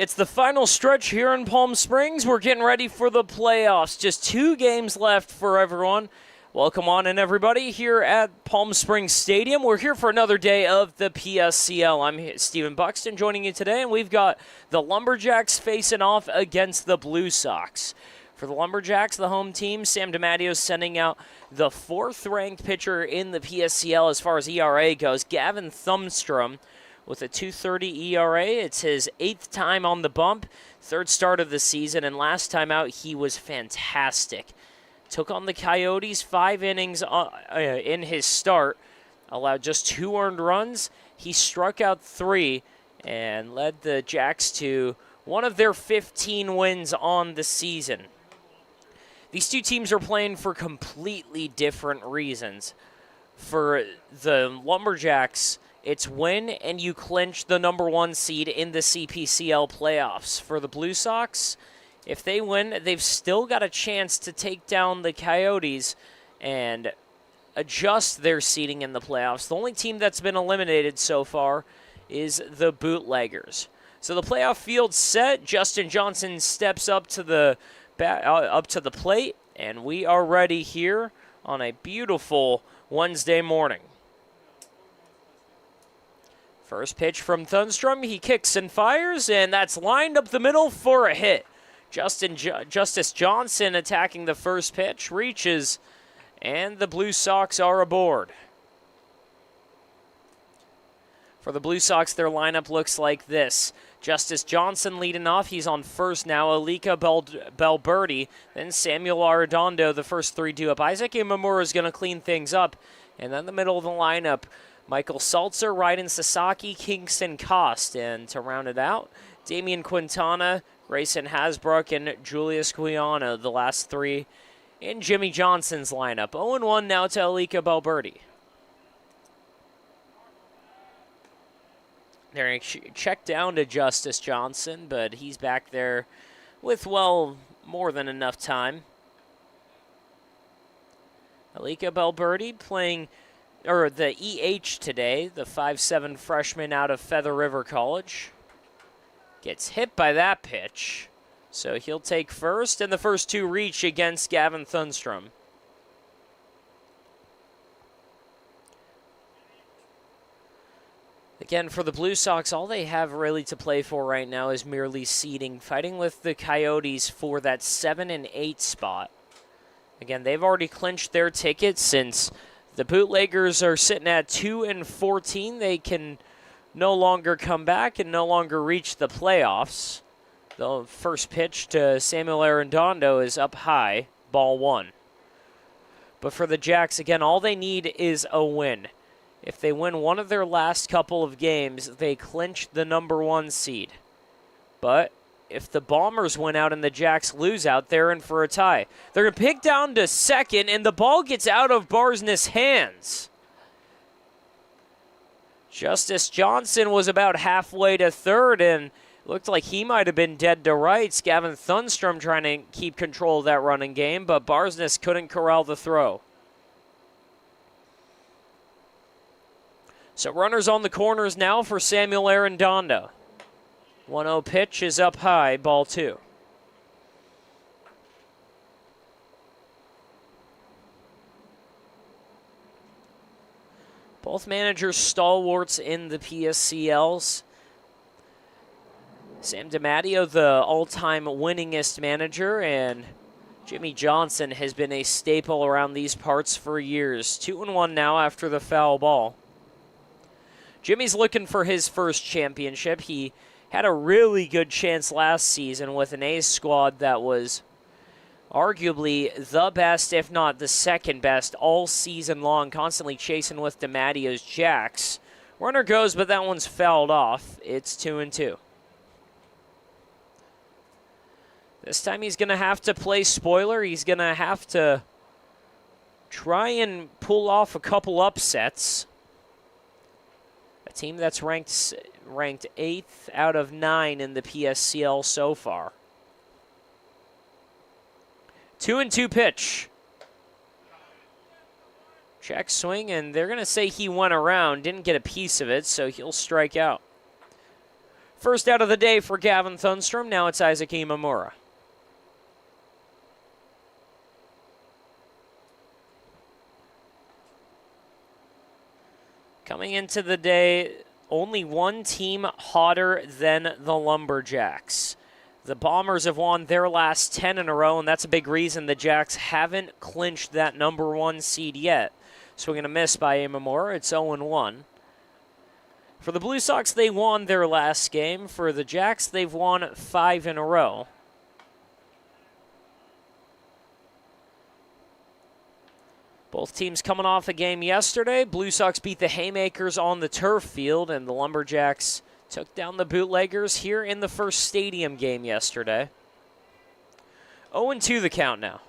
It's the final stretch here in Palm Springs. We're getting ready for the playoffs. Just 2 games left for everyone. Welcome on in, everybody, here at Palm Springs Stadium. We're here for another day of the PSCL. I'm Stephen Buxton joining you today, and we've got the Lumberjacks facing off against the Blue Sox. For the Lumberjacks, the home team, Sam DiMatteo sending out the 4th-ranked pitcher in the PSCL as far as ERA goes, Gavin Thunstrom, with a 2.30 ERA. It's his 8th time on the bump, 3rd start of the season, and last time out he was fantastic. Took on the Coyotes 5 innings in his start, allowed just 2 earned runs. He struck out 3 and led the Jacks to one of their 15 wins on the season. These two teams are playing for completely different reasons. For the Lumberjacks, it's win and you clinch the #1 seed in the CPCL playoffs. For the Blue Sox, if they win, they've still got a chance to take down the Coyotes and adjust their seeding in the playoffs. The only team that's been eliminated so far is the Bootleggers. So the playoff field's set. Justin Johnson steps up to the plate, and we are ready here on a beautiful Wednesday morning. First pitch from Thunstrom. He kicks and fires, and that's lined up the middle for a hit. Justice Johnson attacking the first pitch, reaches, and the Blue Sox are aboard. For the Blue Sox, their lineup looks like this. Justice Johnson leading off. He's on first now. Alika Belberti, then Samuel Arredondo. The first 3 due up. Isaac Imamura is going to clean things up. And then the middle of the lineup, Michael Saltzer, Ryden Sasaki, Kingston Cost. And to round it out, Damian Quintana, Grayson Hasbrook, and Julius Guiano, the last 3 in Jimmy Johnson's lineup. 0-1 now to Alika Belberti. They're going to check down to Justice Johnson, but he's back there with, well, more than enough time. Alika Belberti playing, or the EH today, the 5'7" freshman out of Feather River College. Gets hit by that pitch, so he'll take first, and the first 2 reach against Gavin Thunstrom. Again, for the Blue Sox, all they have really to play for right now is merely seeding, fighting with the Coyotes for that 7 and 8 spot. Again, they've already clinched their tickets since the Bootleggers are sitting at 2 and 14. They can no longer come back and no longer reach the playoffs. The first pitch to Samuel Arredondo is up high, ball 1. But for the Jacks, again, all they need is a win. If they win one of their last couple of games, they clinch the #1 seed. But if the Bombers win out and the Jacks lose out, they're in for a tie. They're going to pick down to second, and the ball gets out of Barsness' hands. Justice Johnson was about halfway to third, and looked like he might have been dead to rights. Gavin Thunstrom trying to keep control of that running game, but Barsness couldn't corral the throw. So runners on the corners now for Samuel Arredondo. 1-0 pitch is up high, ball 2. Both managers stalwarts in the PSCLs. Sam DiMatteo, the all-time winningest manager, and Jimmy Johnson has been a staple around these parts for years. 2-1 now after the foul ball. Jimmy's looking for his first championship. He had a really good chance last season with an A's squad that was arguably the best, if not the second best, all season long, constantly chasing with DiMatteo's Jacks. Runner goes, but that one's fouled off. It's 2-2. This time he's going to have to play spoiler. He's going to have to try and pull off a couple upsets. A team that's ranked 8th out of 9 in the PSCL so far. 2-2 pitch. Check swing, and they're going to say he went around, didn't get a piece of it, so he'll strike out. First out of the day for Gavin Thunstrom. Now it's Isaac Imamura. Coming into the day, only one team hotter than the Lumberjacks. The Bombers have won their last 10 in a row, and that's a big reason the Jacks haven't clinched that number 1 seed yet. Swinging a miss by Imamura. It's 0-1. For the Blue Sox, they won their last game. For the Jacks, they've won 5 in a row. Both teams coming off a game yesterday. Blue Sox beat the Haymakers on the turf field, and the Lumberjacks took down the Bootleggers here in the first stadium game yesterday. 0-2 the count now.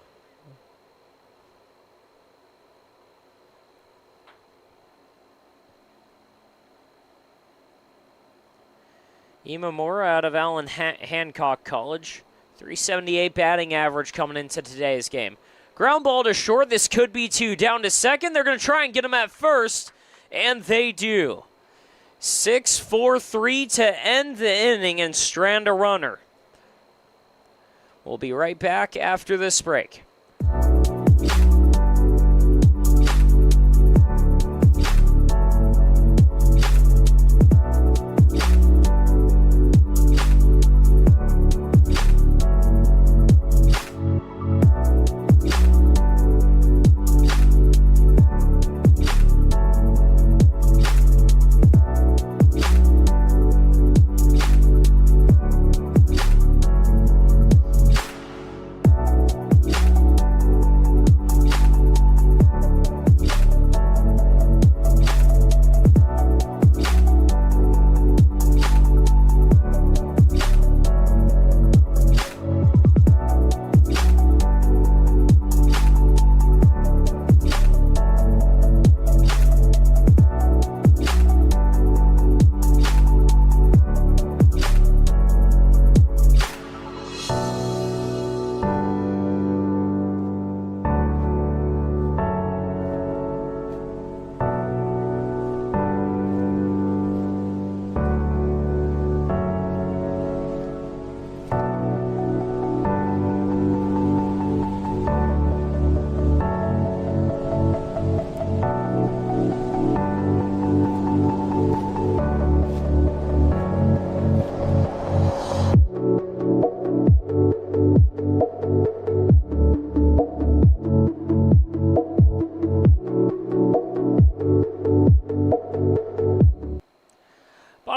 Imamura out of Allen Hancock College. 378 batting average coming into today's game. Ground ball to short. This could be 2. Down to second. They're going to try and get him at first, and they do. 6-4-3 to end the inning and strand a runner. We'll be right back after this break.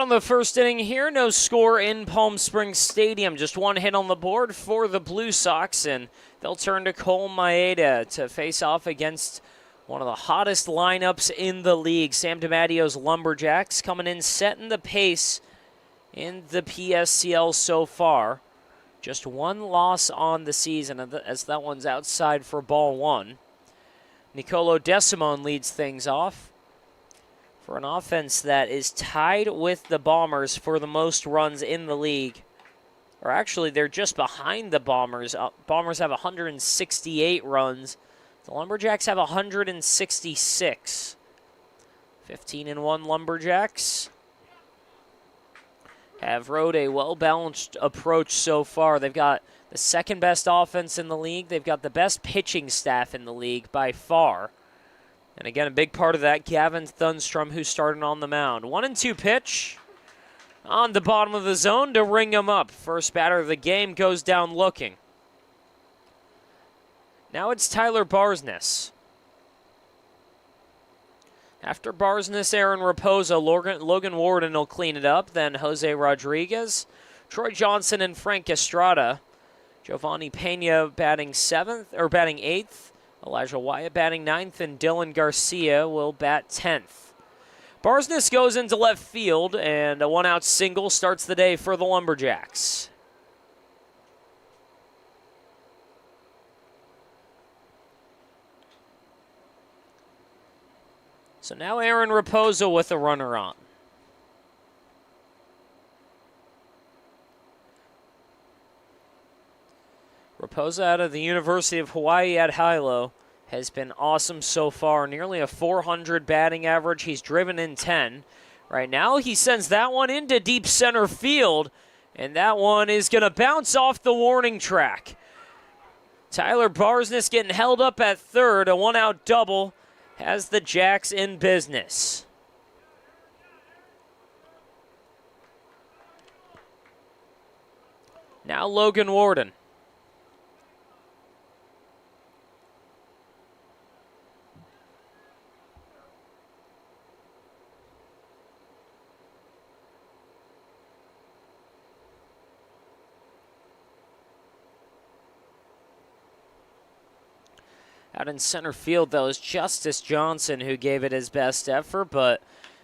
The first inning here, no score in Palm Springs Stadium. Just one hit on the board for the Blue Sox, and they'll turn to Cole Maeda to face off against one of the hottest lineups in the league. Sam DiMattio's Lumberjacks coming in, setting the pace in the PSCL so far. Just one loss on the season, as that one's outside for ball 1. Nicolo DeSimone leads things off for an offense that is tied with the Bombers for the most runs in the league. Or actually, they're just behind the Bombers. Bombers have 168 runs. The Lumberjacks have 166. 15-1 Lumberjacks have rode a well-balanced approach so far. They've got the second-best offense in the league. They've got the best pitching staff in the league by far. And again, a big part of that, Gavin Thunstrom, who's starting on the mound. 1-2 pitch on the bottom of the zone to ring him up. First batter of the game goes down looking. Now it's Tyler Barsness. After Barsness, Aaron Raposo, Logan Warden will clean it up. Then Jose Rodriguez, Troy Johnson, and Frank Estrada. Giovanni Pena batting 8th. Elijah Wyatt batting 9th, and Dylan Garcia will bat 10th. Barsness goes into left field, and a one-out single starts the day for the Lumberjacks. So now Aaron Raposo with a runner on. Raposo out of the University of Hawaii at Hilo has been awesome so far. Nearly a 400 batting average. He's driven in 10. Right now, he sends that one into deep center field, and that one is going to bounce off the warning track. Tyler Barsness getting held up at third. A one-out double has the Jacks in business. Now Logan Warden. Out in center field, though, is Justice Johnson, who gave it his best effort, but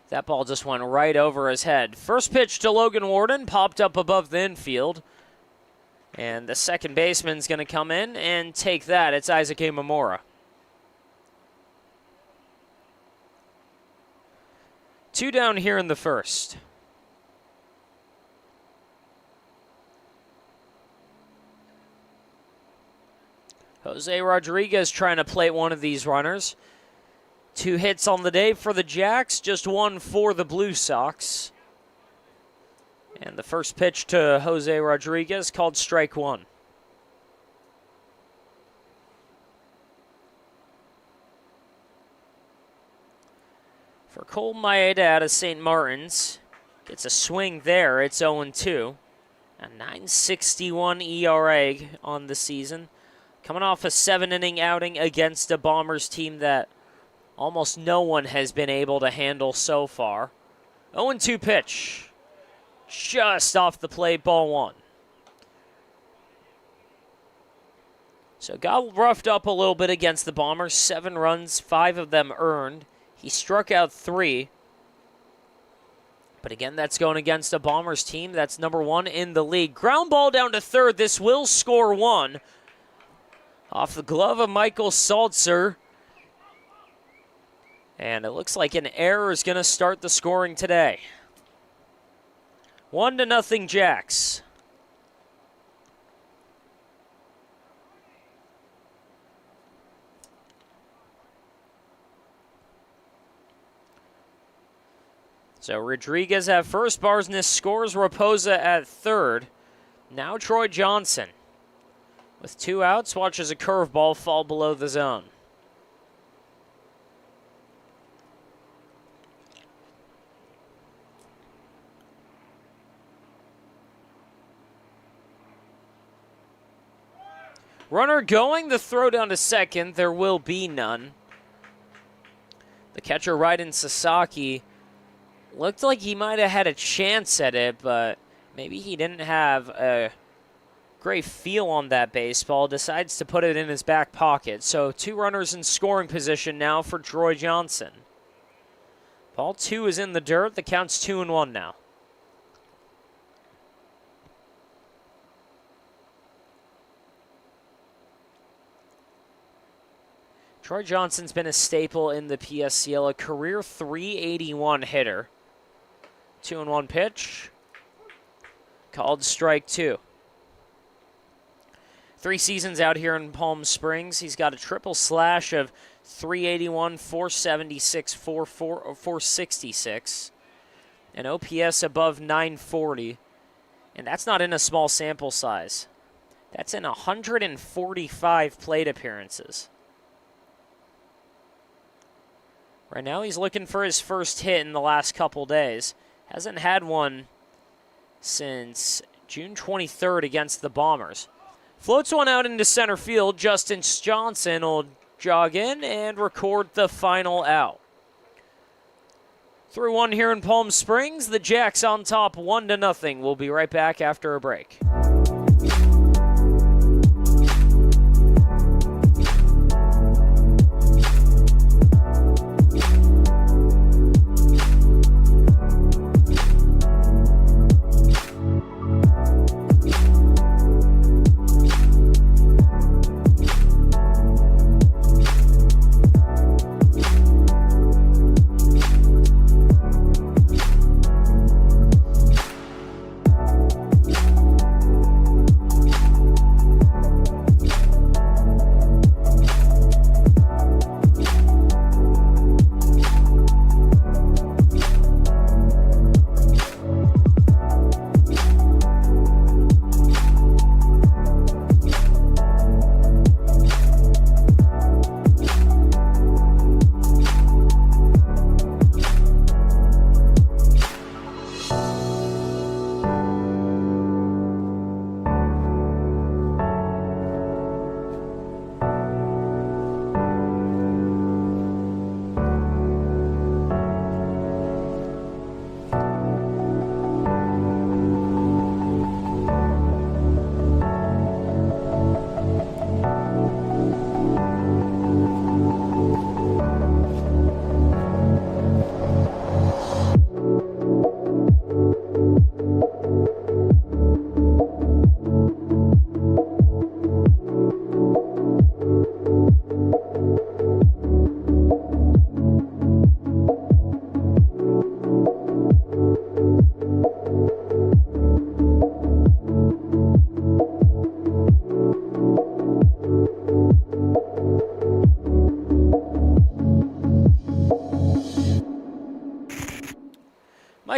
that ball just went right over his head. First pitch to Logan Warden, popped up above the infield. And the second baseman's going to come in and take that. It's Isaac Imamura. 2 down here in the first. Jose Rodriguez trying to plate one of these runners. 2 hits on the day for the Jacks, just 1 for the Blue Sox. And the first pitch to Jose Rodriguez called strike 1. For Cole Maeda out of St. Martin's, gets a swing there. It's 0-2. A 9.61 ERA on the season. Coming off a 7-inning outing against a Bombers team that almost no one has been able to handle so far. 0-2 pitch. Just off the plate, ball 1. So got roughed up a little bit against the Bombers. 7 runs, 5 of them earned. He struck out 3. But again, that's going against a Bombers team that's number 1 in the league. Ground ball down to third. This will score 1. Off the glove of Michael Saltzer. And it looks like an error is going to start the scoring today. 1-0 Jacks. So Rodriguez at first, Barsness scores, Raposa at third. Now Troy Johnson. With 2 outs, watches a curveball fall below the zone. Runner going, the throw down to second. There will be none. The catcher right in Sasaki looked like he might have had a chance at it, but maybe he didn't have a great feel on that baseball. Decides to put it in his back pocket. So 2 runners in scoring position now for Troy Johnson. Ball 2 is in the dirt. The count's 2-1 now. Troy Johnson's been a staple in the PSCL, a career .381 hitter. 2-1 pitch. Called strike 2. 3 seasons out here in Palm Springs. He's got a triple slash of .381, .476, .466. An OPS above .940. And that's not in a small sample size. That's in 145 plate appearances. Right now he's looking for his first hit in the last couple days. Hasn't had one since June 23rd against the Bombers. Floats one out into center field. Justin Johnson will jog in and record the final out. 3-1 here in Palm Springs. The Jacks on top 1-0. We'll be right back after a break.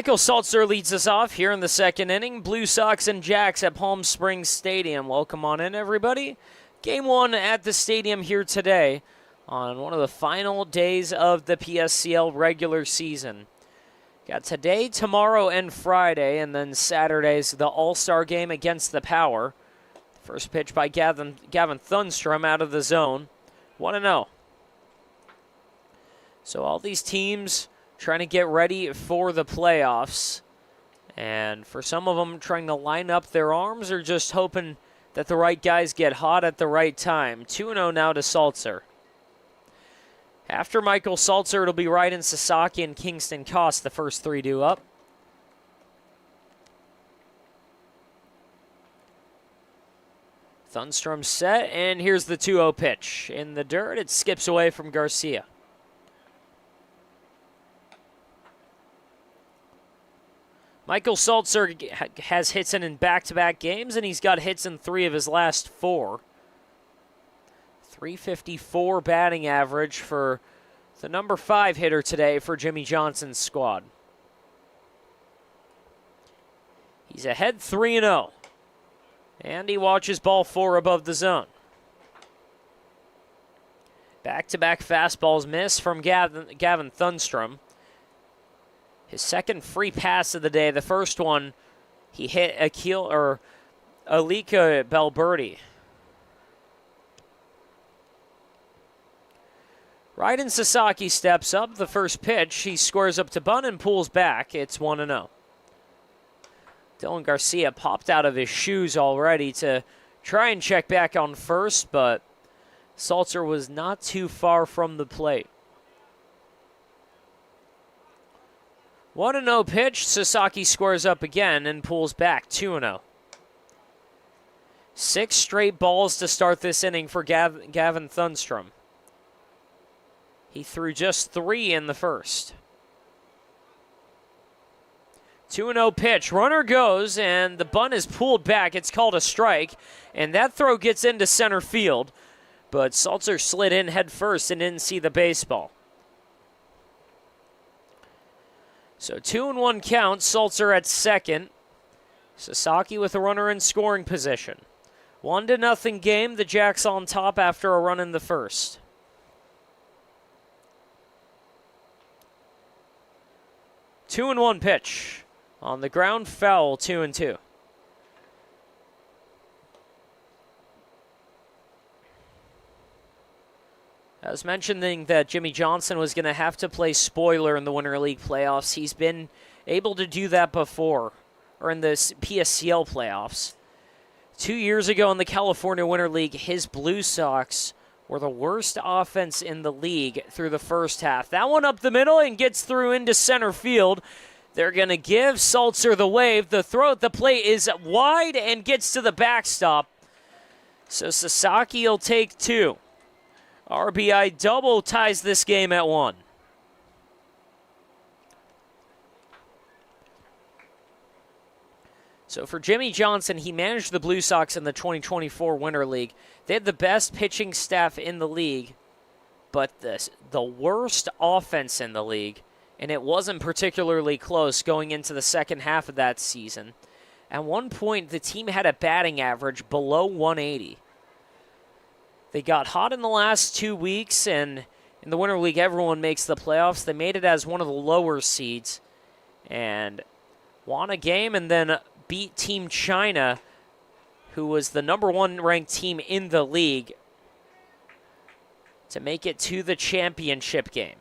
Michael Saltzer leads us off here in the second inning. Blue Sox and Jacks at Palm Springs Stadium. Welcome on in, everybody. Game one at the stadium here today on one of the final days of the PSCL regular season. Got today, tomorrow, and Friday, and then Saturday's the All-Star game against the Power. First pitch by Gavin Thunstrom out of the zone. 1-0. So all these teams trying to get ready for the playoffs. And for some of them, trying to line up their arms or just hoping that the right guys get hot at the right time. 2-0 now to Saltzer. After Michael Saltzer, it'll be Ryden Sasaki and Kingston Koss, the first three due up. Thunstrom set, and here's the 2-0 pitch. In the dirt, it skips away from Garcia. Michael Saltzer has hits in back-to-back games, and he's got hits in 3 of his last 4. .354 batting average for the number 5 hitter today for Jimmy Johnson's squad. He's ahead 3-0. And he watches ball 4 above the zone. Back-to-back fastballs miss from Gavin Thunstrom. His second free pass of the day. The first one, he hit Alika Belberti. Ryden Sasaki steps up. The first pitch, he squares up to bunt and pulls back. It's 1-0. Dylan Garcia popped out of his shoes already to try and check back on first, but Saltzer was not too far from the plate. 1-0 pitch. Sasaki squares up again and pulls back. 2-0. 6 straight balls to start this inning for Gavin Thunstrom. He threw just 3 in the first. 2-0 pitch. Runner goes, and the bunt is pulled back. It's called a strike, and that throw gets into center field. But Saltzer slid in head first and didn't see the baseball. So 2-1 count. Saltzer at second. Sasaki with a runner in scoring position. 1-0 game. The Jacks on top after a run in the first. 2-1 pitch. On the ground, foul, 2-2. I was mentioning that Jimmy Johnson was going to have to play spoiler in the Winter League playoffs. He's been able to do that before, or in the PSCL playoffs. 2 years ago in the California Winter League, his Blue Sox were the worst offense in the league through the first half. That one up the middle and gets through into center field. They're going to give Saltzer the wave. The throw at the plate is wide and gets to the backstop. So Sasaki will take 2. RBI double ties this game at 1. So for Jimmy Johnson, he managed the Blue Sox in the 2024 Winter League. They had the best pitching staff in the league, but the worst offense in the league, and it wasn't particularly close going into the second half of that season. At one point, the team had a batting average below 180. They got hot in the last 2 weeks, and in the Winter League, everyone makes the playoffs. They made it as one of the lower seeds and won a game and then beat Team China, who was the number 1 ranked team in the league, to make it to the championship game.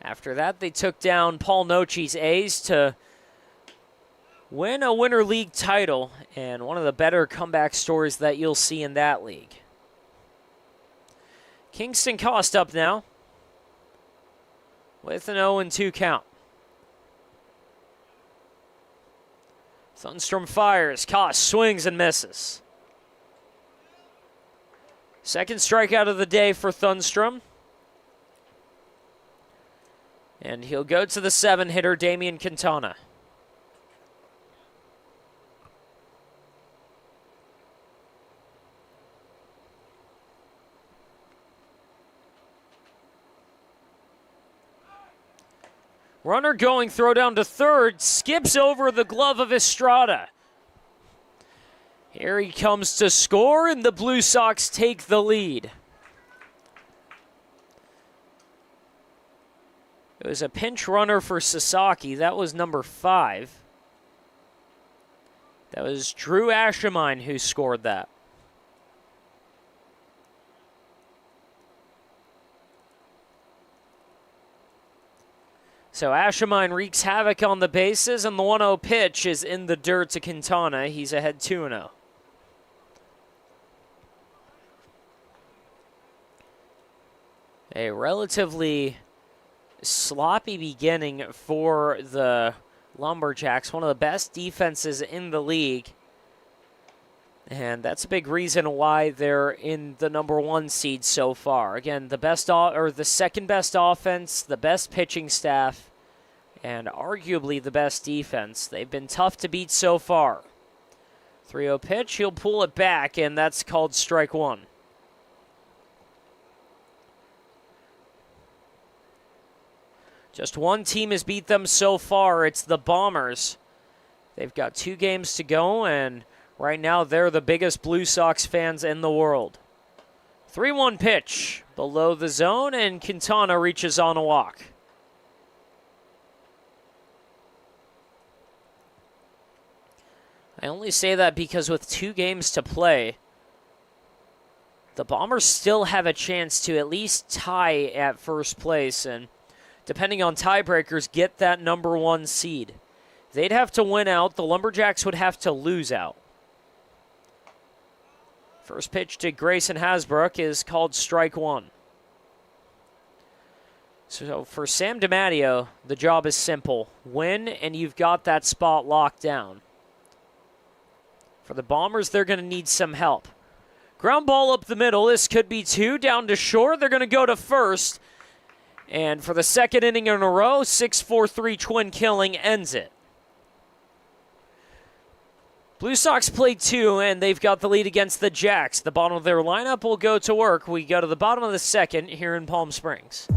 After that, they took down Paul Nochi's A's to win a Winter League title, and one of the better comeback stories that you'll see in that league. Kingston Koss up now with an 0-2 count. Thunstrom fires. Koss swings and misses. Second strikeout of the day for Thunstrom. And he'll go to the 7-hitter, Damian Quintana. Runner going, throw down to third, skips over the glove of Estrada. Here he comes to score, and the Blue Sox take the lead. It was a pinch runner for Sasaki. That was number 5. That was Drew Ashamine who scored that. So Ashamine wreaks havoc on the bases, and the 1-0 pitch is in the dirt to Quintana. He's ahead 2-0. A relatively sloppy beginning for the Lumberjacks, one of the best defenses in the league. And that's a big reason why they're in the number 1 seed so far. Again, the second best offense, the best pitching staff, and arguably the best defense. They've been tough to beat so far. 3-0 pitch, he'll pull it back, and that's called strike 1. Just one team has beat them so far. It's the Bombers. They've got 2 games to go, and right now they're the biggest Blue Sox fans in the world. 3-1 pitch below the zone, and Quintana reaches on a walk. I only say that because with 2 games to play, the Bombers still have a chance to at least tie at first place, and depending on tiebreakers, get that number 1 seed. They'd have to win out. The Lumberjacks would have to lose out. First pitch to Grayson Hasbrook is called strike 1. So for Sam DiMatteo, the job is simple. Win, and you've got that spot locked down. For the Bombers, they're going to need some help. Ground ball up the middle. This could be 2. Down to short. They're going to go to first. And for the second inning in a row, 6-4-3 twin killing ends it. Blue Sox played 2, and they've got the lead against the Jacks. The bottom of their lineup will go to work. We go to the bottom of the second here in Palm Springs.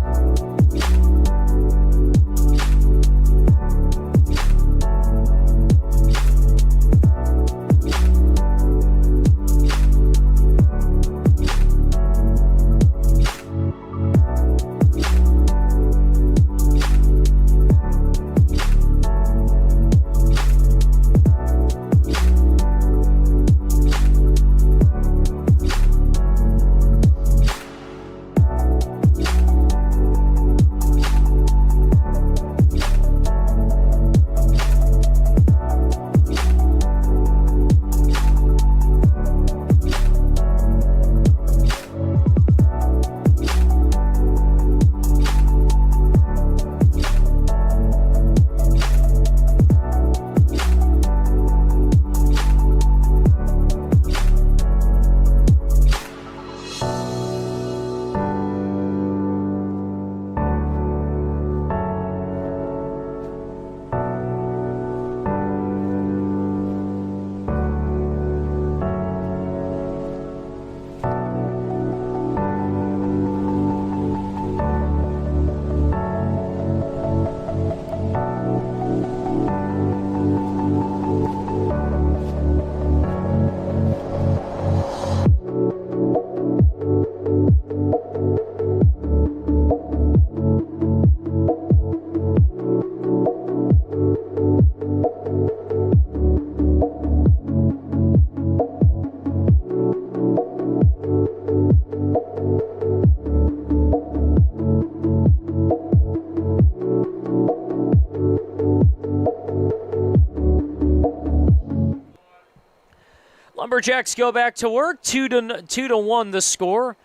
Lumberjacks go back to work. 2-1 the score.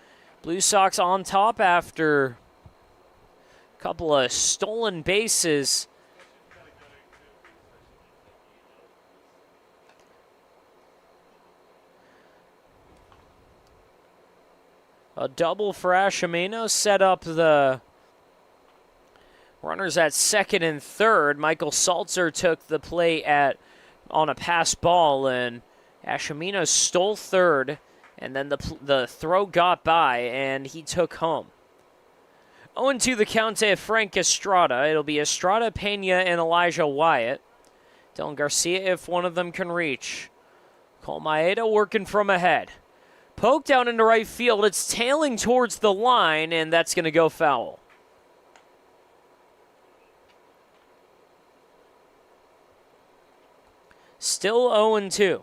Blue Sox on top after a couple of stolen bases. A double for Ashamino set up the runners at second and third. Michael Salzer took the play on a pass ball, and Ashamino stole third, and then the throw got by, and he took home. 0-2 the count to Frank Estrada. It'll be Estrada, Pena, and Elijah Wyatt. Dylan Garcia if one of them can reach. Cole Maeda working from ahead. Poke down into right field. It's tailing towards the line, and that's going to go foul. Still 0-2.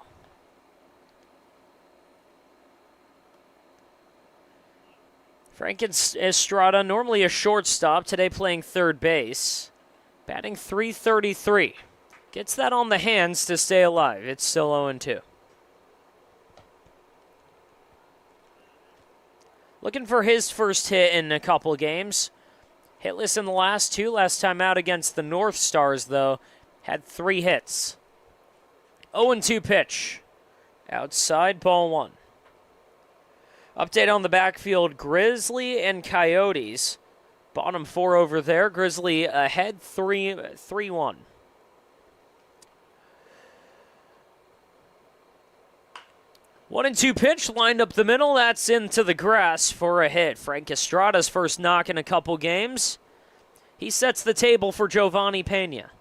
Frank Estrada, normally a shortstop, today playing third base. Batting .333. Gets that on the hands to stay alive. It's still 0-2. Looking for his first hit in a couple games. Hitless in the last two. Last time out against the North Stars, though, had 3 hits. 0-2 pitch. Outside, ball 1. Update on the backfield, Grizzly and Coyotes. Bottom 4 over there. Grizzly ahead 3-1. One and 2 pitch lined up the middle. That's into the grass for a hit. Frank Estrada's first knock in a couple games. He sets the table for Giovanni Pena.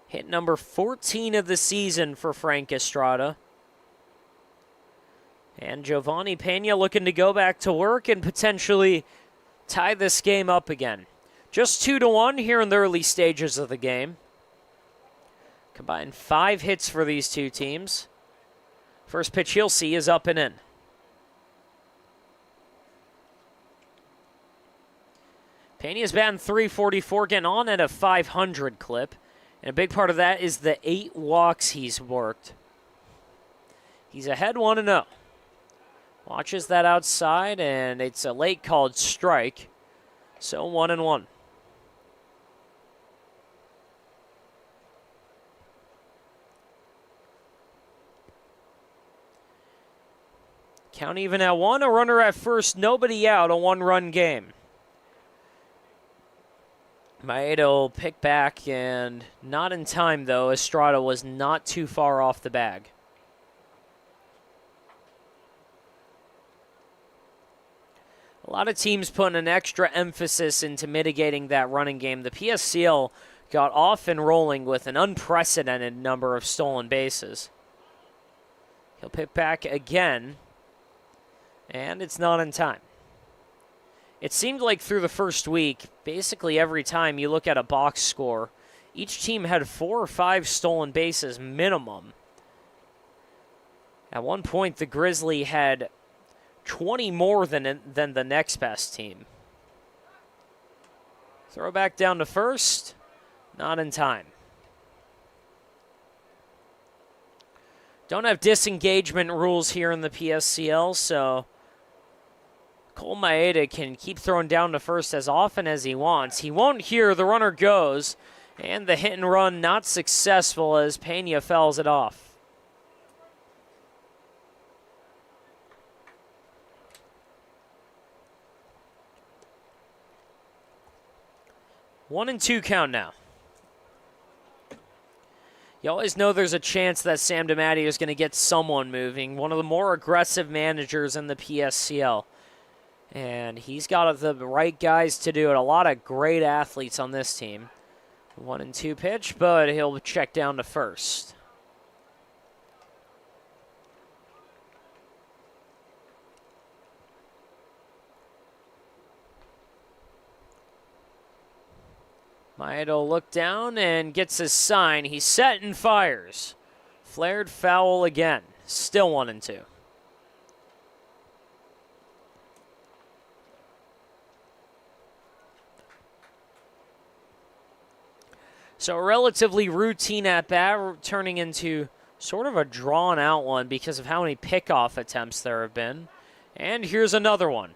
Hit number 14 of the season for Frank Estrada. And Giovanni Pena looking to go back to work and potentially tie this game up again. Just 2-1 here in the early stages of the game. Combined 5 hits for these two teams. First pitch he'll see is up and in. Pena's batting .344, getting on at a .500 clip. And a big part of that is the 8 walks he's worked. He's ahead 1-0. Watches that outside, and it's a late called strike. So 1-1. Count even at 1, a runner at first, nobody out, a 1-run game. Maeda will pick back, and not in time, though. Estrada was not too far off the bag. A lot of teams putting an extra emphasis into mitigating that running game. The PSCL got off and rolling with an unprecedented number of stolen bases. He'll pick back again, and it's not in time. It seemed like through the first week, basically every time you look at a box score, each team had 4 or 5 stolen bases minimum. At one point, the Grizzly had 20 more than the next best team. Throw back down to first, not in time. Don't have disengagement rules here in the PSCL, so Cole Maeda can keep throwing down to first as often as he wants. He won't hear, the runner goes, and the hit and run not successful as Pena fouls it off. One and 2 count now. You always know there's a chance that Sam DiMatteo is going to get someone moving, one of the more aggressive managers in the PSCL. And he's got the right guys to do it. A lot of great athletes on this team. 1 and 2 pitch, but he'll check down to first. Maeda will look down and gets his sign. He's set and fires. Flared foul again. Still 1 and 2. So a relatively routine at-bat, turning into sort of a drawn-out one because of how many pickoff attempts there have been. And here's another one.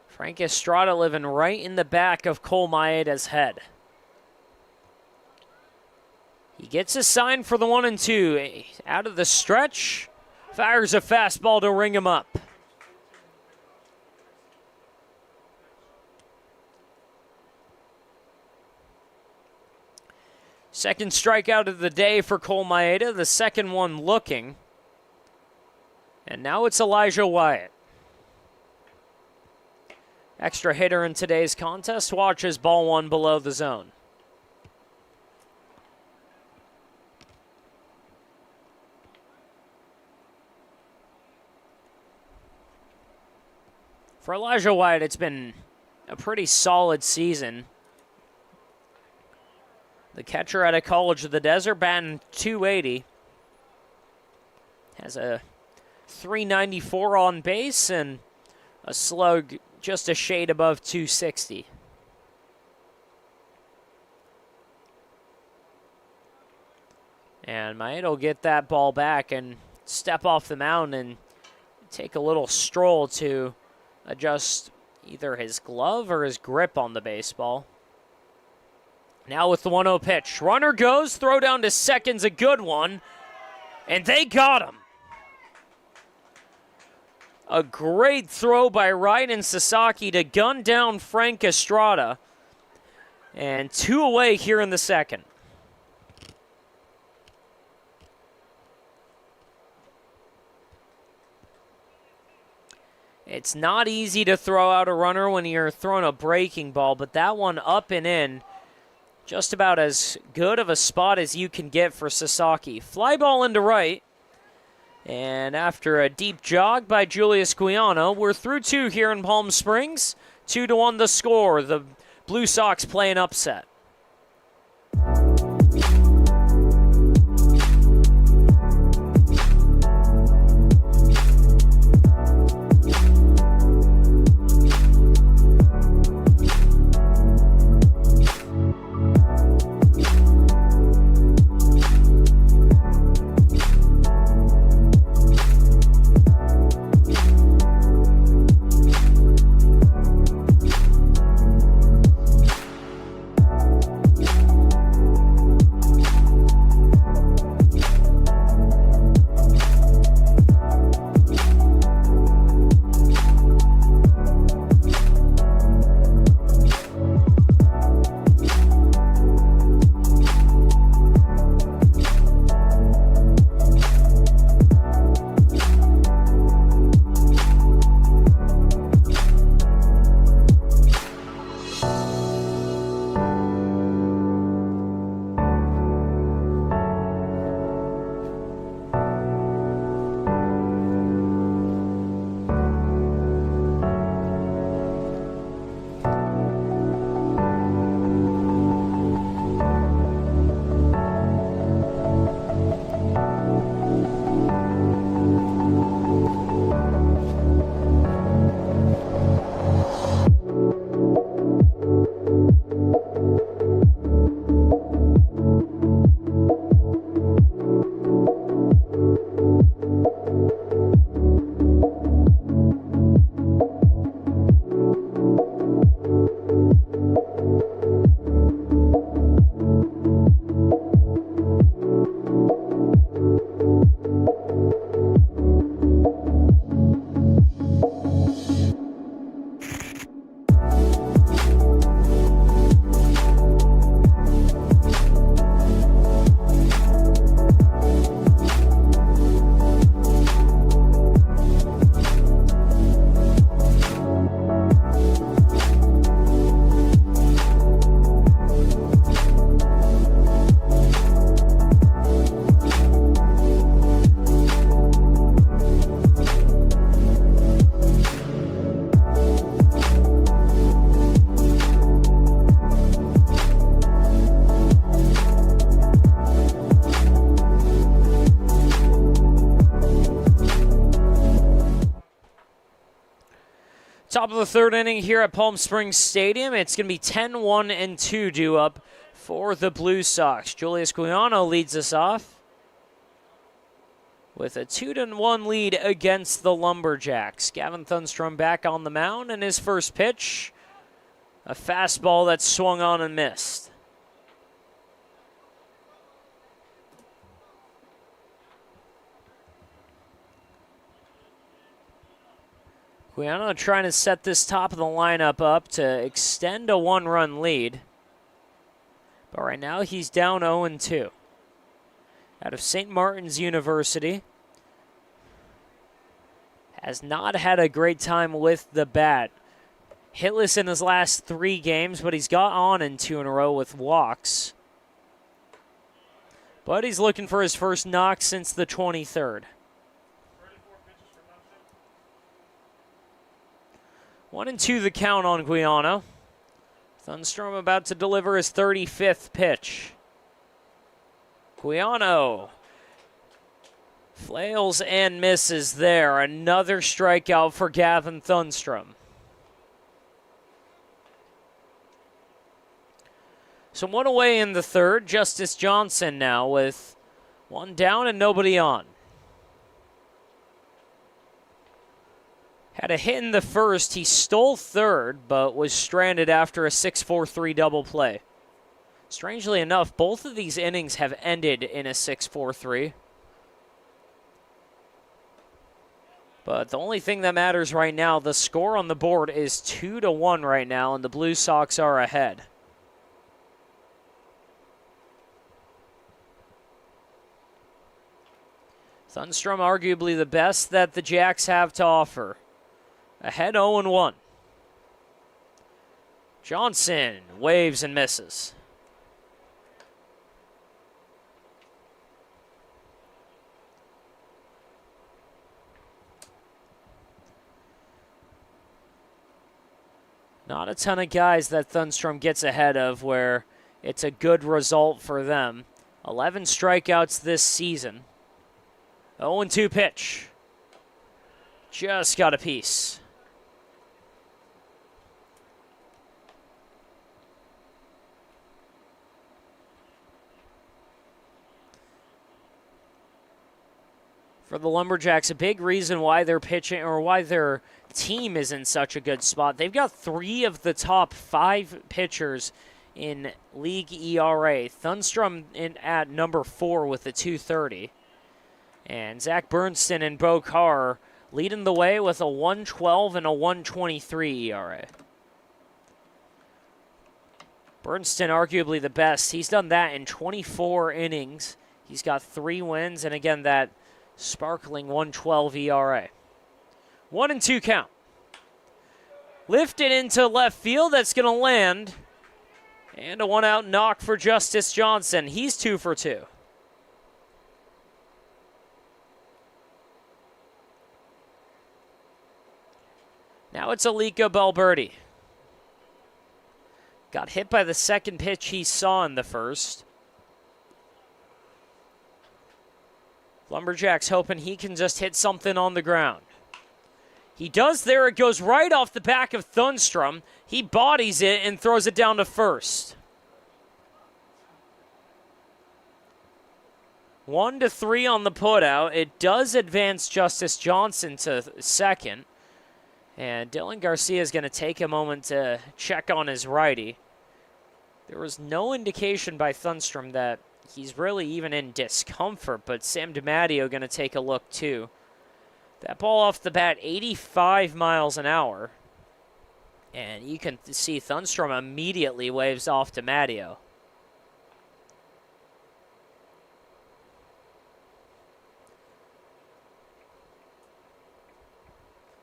Frank Estrada living right in the back of Cole Maeda's head. He gets a sign for the 1 and 2. Out of the stretch, fires a fastball to ring him up. Second strikeout of the day for Cole Maeda, the second one looking. And now it's Elijah Wyatt. Extra hitter in today's contest. Watches ball one below the zone. For Elijah Wyatt, it's been a pretty solid season. The catcher out of College of the Desert, batting .280. Has a .394 on base and a slug just a shade above .260. And Maeda will get that ball back and step off the mound and take a little stroll to adjust either his glove or his grip on the baseball. Now with the 1-0 pitch. Runner goes, throw down to second's a good one, and they got him. A great throw by Ryan Sasaki to gun down Frank Estrada. And 2 away here in the second. It's not easy to throw out a runner when you're throwing a breaking ball, but that one up and in, just about as good of a spot as you can get for Sasaki. Fly ball into right, and after a deep jog by Julius Guiano, we're through 2 here in Palm Springs. 2-1 the score. The Blue Sox play an upset. Top of the third inning here at Palm Springs Stadium. It's going to be 10-1 and 2 due up for the Blue Sox. Julius Guiano leads us off with a 2-1 lead against the Lumberjacks. Gavin Thunstrom back on the mound, and his first pitch, a fastball that swung on and missed. Guiano trying to set this top of the lineup up to extend a 1-run lead. But right now he's down 0-2. Out of St. Martin's University. Has not had a great time with the bat. Hitless in his last 3 games, but he's got on in 2 in a row with walks. But he's looking for his first knock since the 23rd. 1-2 the count on Guiano. Thunstrom about to deliver his 35th pitch. Guiano flails and misses there. Another strikeout for Gavin Thunstrom. So 1 away in the third. Justice Johnson now with 1 down and nobody on. Had a hit in the first. He stole third, but was stranded after a 6-4-3 double play. Strangely enough, both of these innings have ended in a 6-4-3. But the only thing that matters right now, the score on the board is 2-1 right now, and the Blue Sox are ahead. Thunstrom arguably the best that the Jacks have to offer. Ahead 0-1. Johnson waves and misses. Not a ton of guys that Thunstrom gets ahead of where it's a good result for them. 11 strikeouts this season. 0-2 pitch. Just got a piece. For the Lumberjacks, a big reason why they're pitching or why their team is in such a good spot. They've got 3 of the top 5 pitchers in league ERA. Thunstrom at number 4 with a 2.30. And Zach Bernstein and Bo Carr leading the way with a 1.12 and a 1.23 ERA. Bernstein arguably the best. He's done that in 24 innings. He's got 3 wins, and again, that sparkling 1.12 ERA. 1-2 count. Lifted into left field. That's going to land. And a 1-out knock for Justice Johnson. He's 2 for 2. Now it's Alika Balberti. Got hit by the second pitch he saw in the first. Lumberjacks hoping he can just hit something on the ground. He does there. It goes right off the back of Thunstrom. He bodies it and throws it down to first. 1-3 on the putout. It does advance Justice Johnson to second. And Dylan Garcia is going to take a moment to check on his righty. There was no indication by Thunstrom that he's really even in discomfort, but Sam DiMatteo going to take a look too. That ball off the bat, 85 miles an hour. And you can see Thunstrom immediately waves off DiMatteo.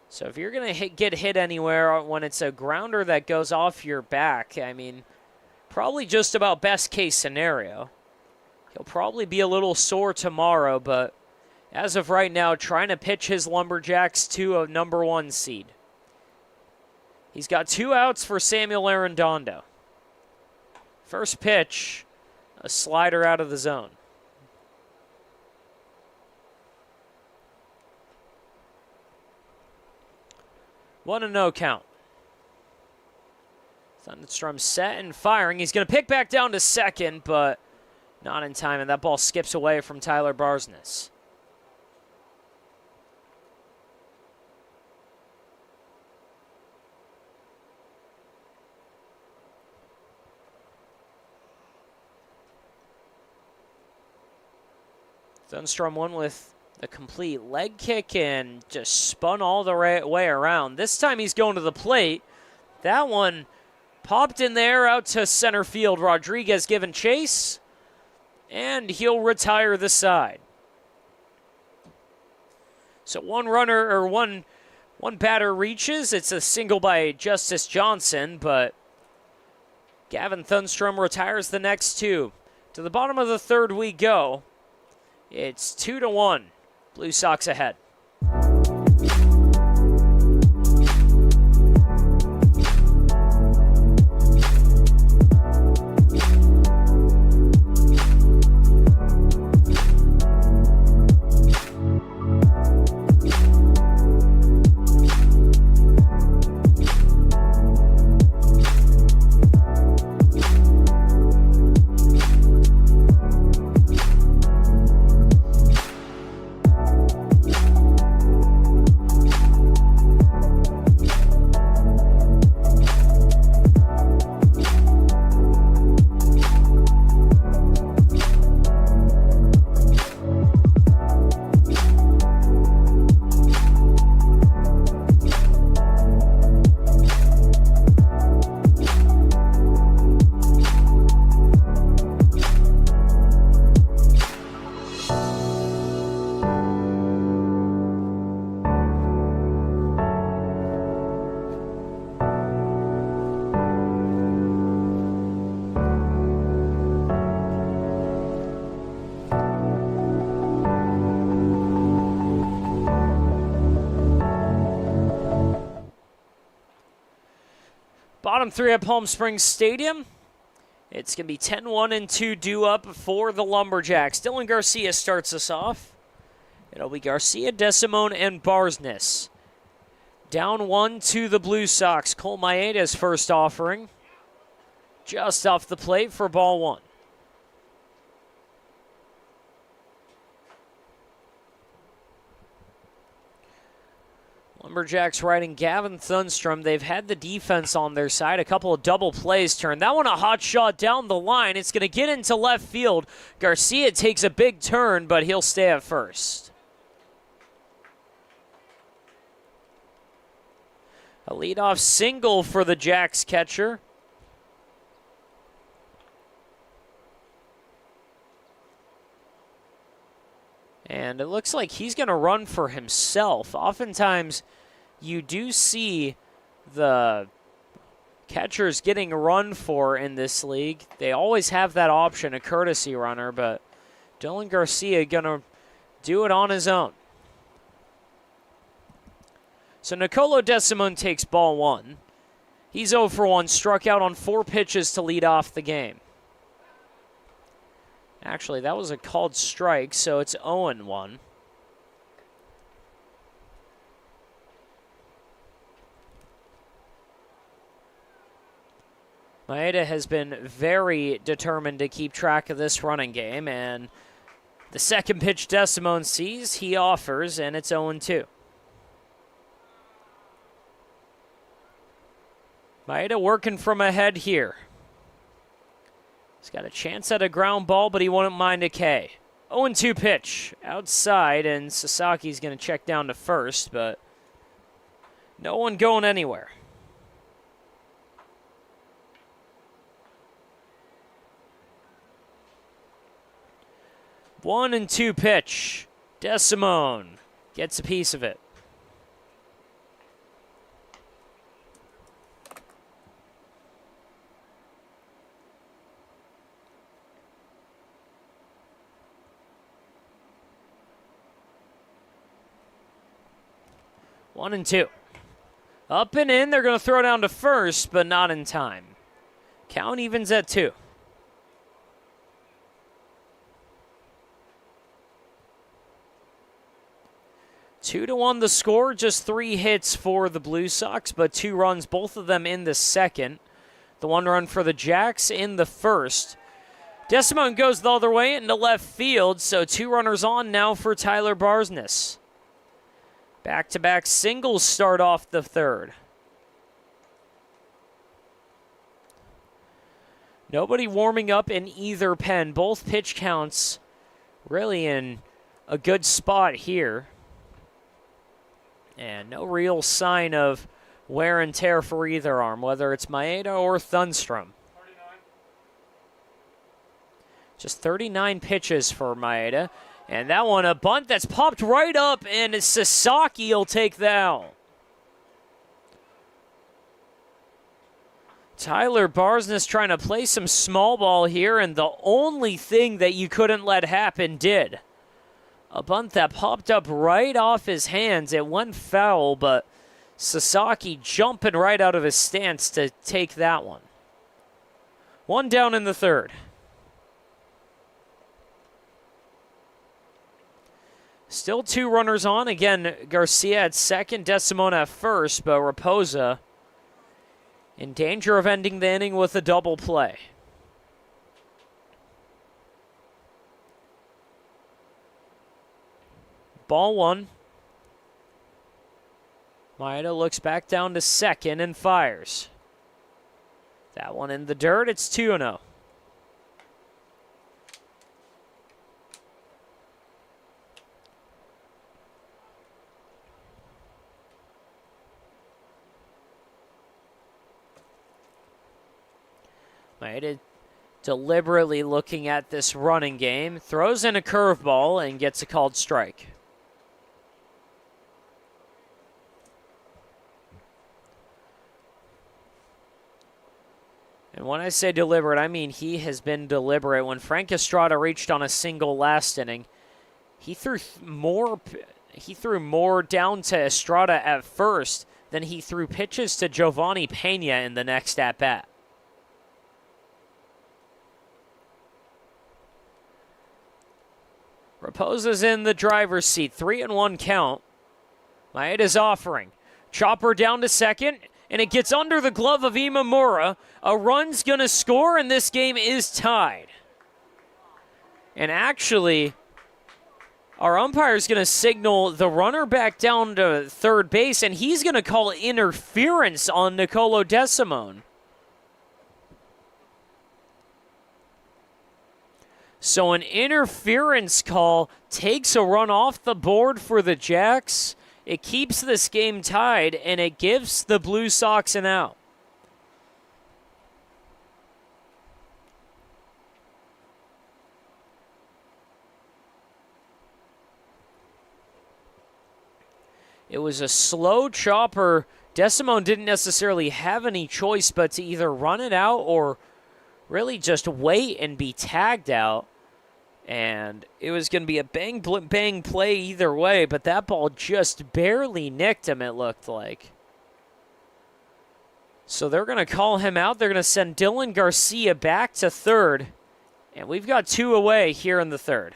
So if you're going to get hit anywhere when it's a grounder that goes off your back, I mean, probably just about best case scenario. He'll probably be a little sore tomorrow, but as of right now, trying to pitch his Lumberjacks to a number 1 seed. He's got 2 outs for Samuel Arredondo. First pitch, a slider out of the zone. 1-0 count. Thunstrom set and firing. He's going to pick back down to second, but not in time, and that ball skips away from Tyler Barsness. Thunstrom won with a complete leg kick and just spun all the way around. This time he's going to the plate. That one Popped in there out to center field. Rodriguez giving chase, and he'll retire the side. So one batter reaches. It's a single by Justice Johnson, but Gavin Thunstrom retires the next two. To the bottom of the third we go. It's 2-1. Blue Sox ahead. Bottom three at Palm Springs Stadium. It's going to be 10-1 and 2 due up for the Lumberjacks. Dylan Garcia starts us off. It'll be Garcia, DeSimone, and Barsness. Down 1 to the Blue Sox. Cole Maeda's first offering. Just off the plate for ball 1. Lumberjacks riding Gavin Thunstrom. They've had the defense on their side. A couple of double plays turned. That one a hot shot down the line. It's going to get into left field. Garcia takes a big turn, but he'll stay at first. A leadoff single for the Jacks catcher. And it looks like he's going to run for himself. Oftentimes, you do see the catchers getting run for in this league. They always have that option, a courtesy runner, but Dylan Garcia going to do it on his own. So Nicolo DeSimone takes ball 1. He's 0 for 1, struck out on 4 pitches to lead off the game. Actually, that was a called strike, so it's 0-1. Maeda has been very determined to keep track of this running game, and the second pitch DeSimone sees, he offers, and it's 0-2. Maeda working from ahead here. He's got a chance at a ground ball, but he wouldn't mind a K. 0-2 pitch outside, and Sasaki's going to check down to first, but no one going anywhere. One and 2 pitch. DeSimone gets a piece of it. One and 2. Up and in. They're going to throw down to first, but not in time. Count evens at 2. Two to 1 the score. Just 3 hits for the Blue Sox, but 2 runs, both of them in the second. The 1 run for the Jacks in the first. DeSimone goes the other way into left field, so 2 runners on now for Tyler Barsness. Back-to-back singles start off the third. Nobody warming up in either pen. Both pitch counts really in a good spot here. And no real sign of wear and tear for either arm, whether it's Maeda or Thunstrom. 39. Just 39 pitches for Maeda. And that one, a bunt that's popped right up, and Sasaki will take that out. Tyler Barsness trying to play some small ball here, and the only thing that you couldn't let happen did. A bunt that popped up right off his hands. It went foul, but Sasaki jumping right out of his stance to take that one. One down in the third. Still 2 runners on. Again, Garcia at second, Desimone at first, but Raposa in danger of ending the inning with a double play. Ball 1. Maeda looks back down to second and fires. That one in the dirt. It's 2-0. Maeda deliberately looking at this running game, throws in a curveball and gets a called strike. And when I say deliberate, I mean he has been deliberate. When Frank Estrada reached on a single last inning, he threw more down to Estrada at first than he threw pitches to Giovanni Pena in the next at-bat. Raposa's in the driver's seat. 3-1 count. Maeda's offering. Chopper down to second, and it gets under the glove of Imamura. A run's going to score, and this game is tied. And actually, our umpire's going to signal the runner back down to third base, and he's going to call interference on Nicolo Desimone. So an interference call takes a run off the board for the Jacks. It keeps this game tied, and it gives the Blue Sox an out. It was a slow chopper. Desimone didn't necessarily have any choice but to either run it out or really just wait and be tagged out. And it was going to be a bang play either way, but that ball just barely nicked him, it looked like. So they're going to call him out. They're going to send Dylan Garcia back to third. And we've got 2 away here in the third.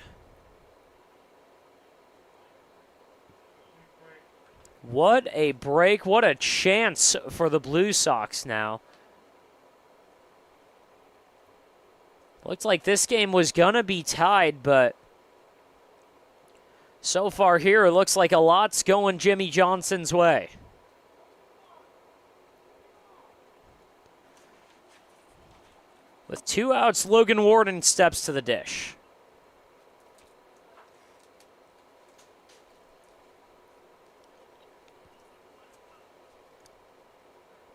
What a break. What a chance for the Blue Sox now. Looked like this game was going to be tied, but so far here, it looks like a lot's going Jimmy Johnson's way. With 2 outs, Logan Warden steps to the dish.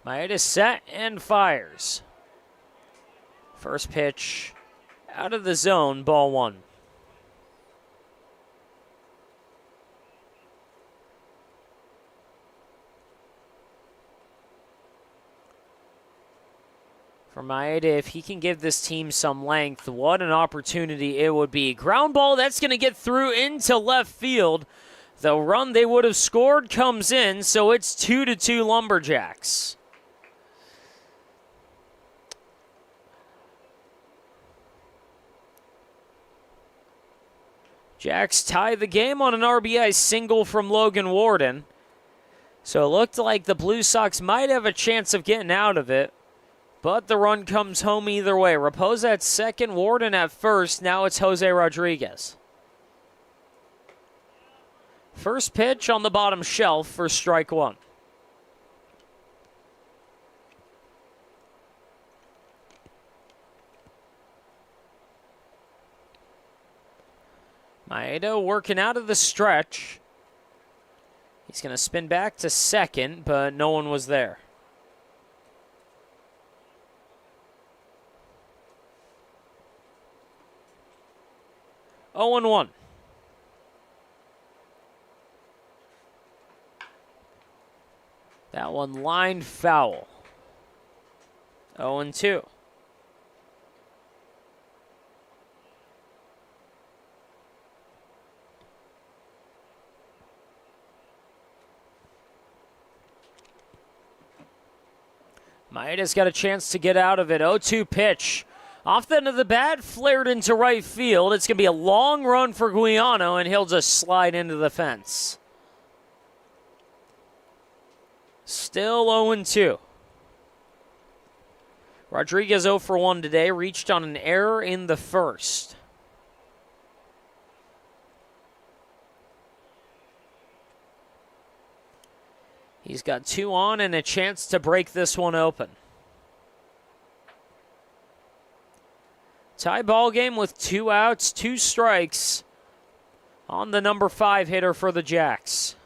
Maeda set and fires. First pitch out of the zone, ball 1. For Maeda, if he can give this team some length, what an opportunity it would be. Ground ball, that's going to get through into left field. The run they would have scored comes in, so it's 2-2 Lumberjacks. Jacks tie the game on an RBI single from Logan Warden. So it looked like the Blue Sox might have a chance of getting out of it. But the run comes home either way. Raposa at second, Warden at first. Now it's Jose Rodriguez. First pitch on the bottom shelf for strike 1. Maeda working out of the stretch. He's going to spin back to second, but no one was there. Oh and 1. That one lined foul. 0 and 2. Maeda's got a chance to get out of it. 0-2 pitch. Off the end of the bat, flared into right field. It's going to be a long run for Guiano, and he'll just slide into the fence. Still 0-2. Rodriguez 0 for 1 today, reached on an error in the first. He's got 2 on and a chance to break this one open. Tie ball game with 2 outs, 2 strikes on the number 5 hitter for the Jacks.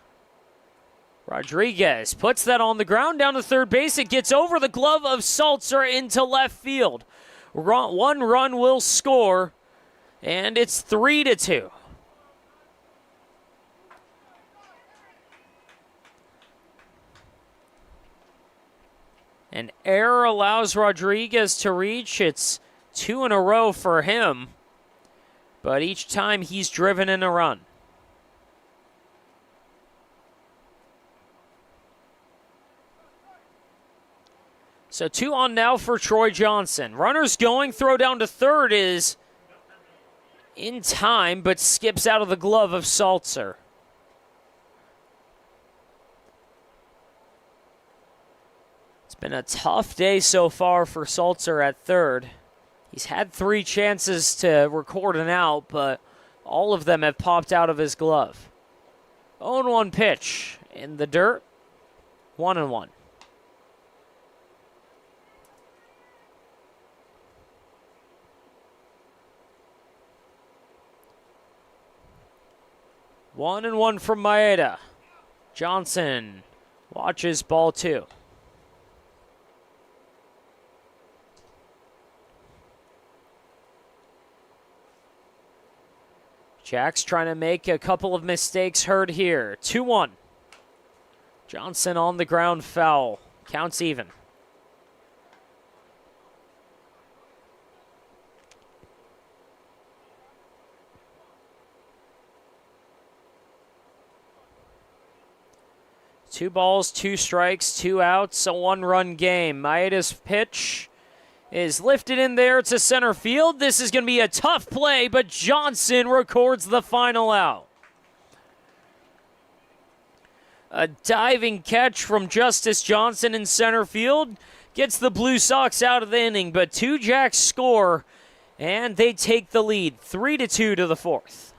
Rodriguez puts that on the ground down to third base. It gets over the glove of Salzer into left field. 1 run will score, and it's 3-2. An error allows Rodriguez to reach. It's 2 in a row for him, but each time he's driven in a run. So 2 on now for Troy Johnson. Runners going, throw down to third is in time, but skips out of the glove of Salzer. It's been a tough day so far for Salzer at third. He's had 3 chances to record an out, but all of them have popped out of his glove. 0-1 pitch in the dirt. 1-1. One and 1 from Maeda. Johnson watches ball 2. Jacks trying to make a couple of mistakes heard here. 2-1. Johnson on the ground, foul. Counts even. Two balls, 2 strikes, 2 outs, a 1-run game. Maeda's pitch is lifted in there to center field. This is going to be a tough play, but Johnson records the final out. A diving catch from Justice Johnson in center field gets the Blue Sox out of the inning, but 2 Jacks score, and they take the lead, 3-2 to the 4th.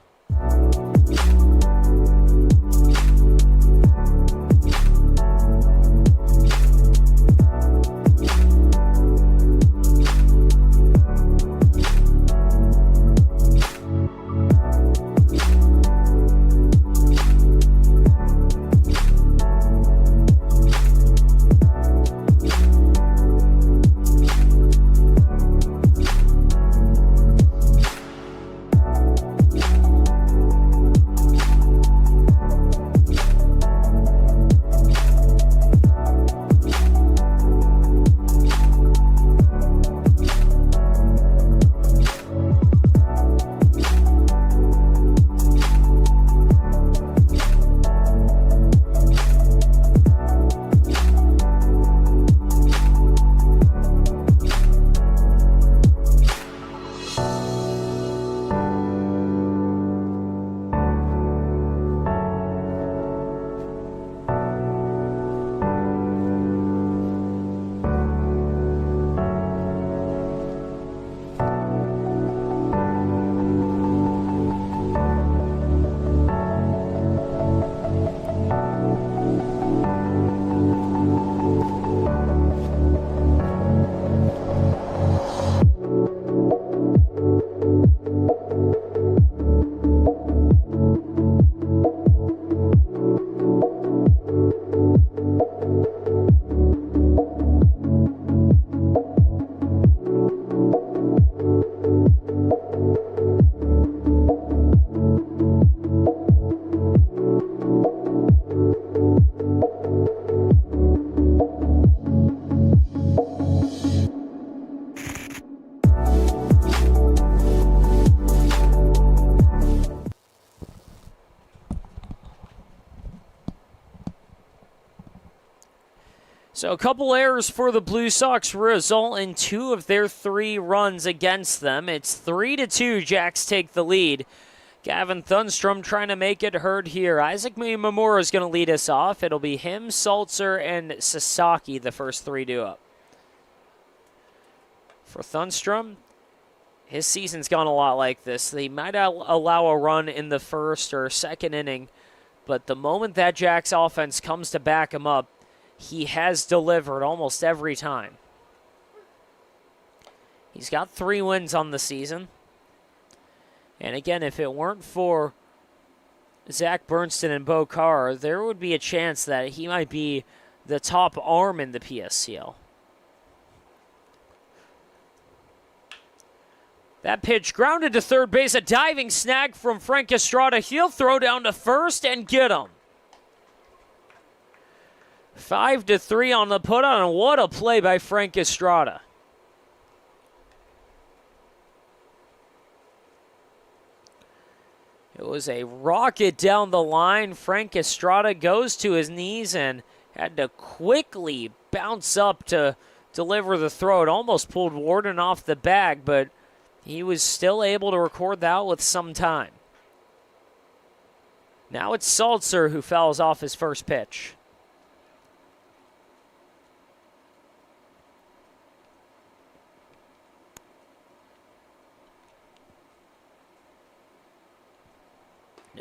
So a couple errors for the Blue Sox result in 2 of their 3 runs against them. It's 3-2. Jacks take the lead. Gavin Thunstrom trying to make it hurt here. Isaac Miyamura is going to lead us off. It'll be him, Salzer, and Sasaki, the first 3 due up. For Thunstrom, his season's gone a lot like this. They might allow a run in the first or second inning, but the moment that Jacks offense comes to back him up, he has delivered almost every time. He's got 3 wins on the season. And again, if it weren't for Zach Bernstein and Bo Carr, there would be a chance that he might be the top arm in the PSCL. That pitch grounded to third base, a diving snag from Frank Estrada. He'll throw down to first and get him. 5-3 on the put-on, and what a play by Frank Estrada. It was a rocket down the line. Frank Estrada goes to his knees and had to quickly bounce up to deliver the throw. It almost pulled Warden off the bag, but he was still able to record that with some time. Now it's Salzer who fouls off his first pitch.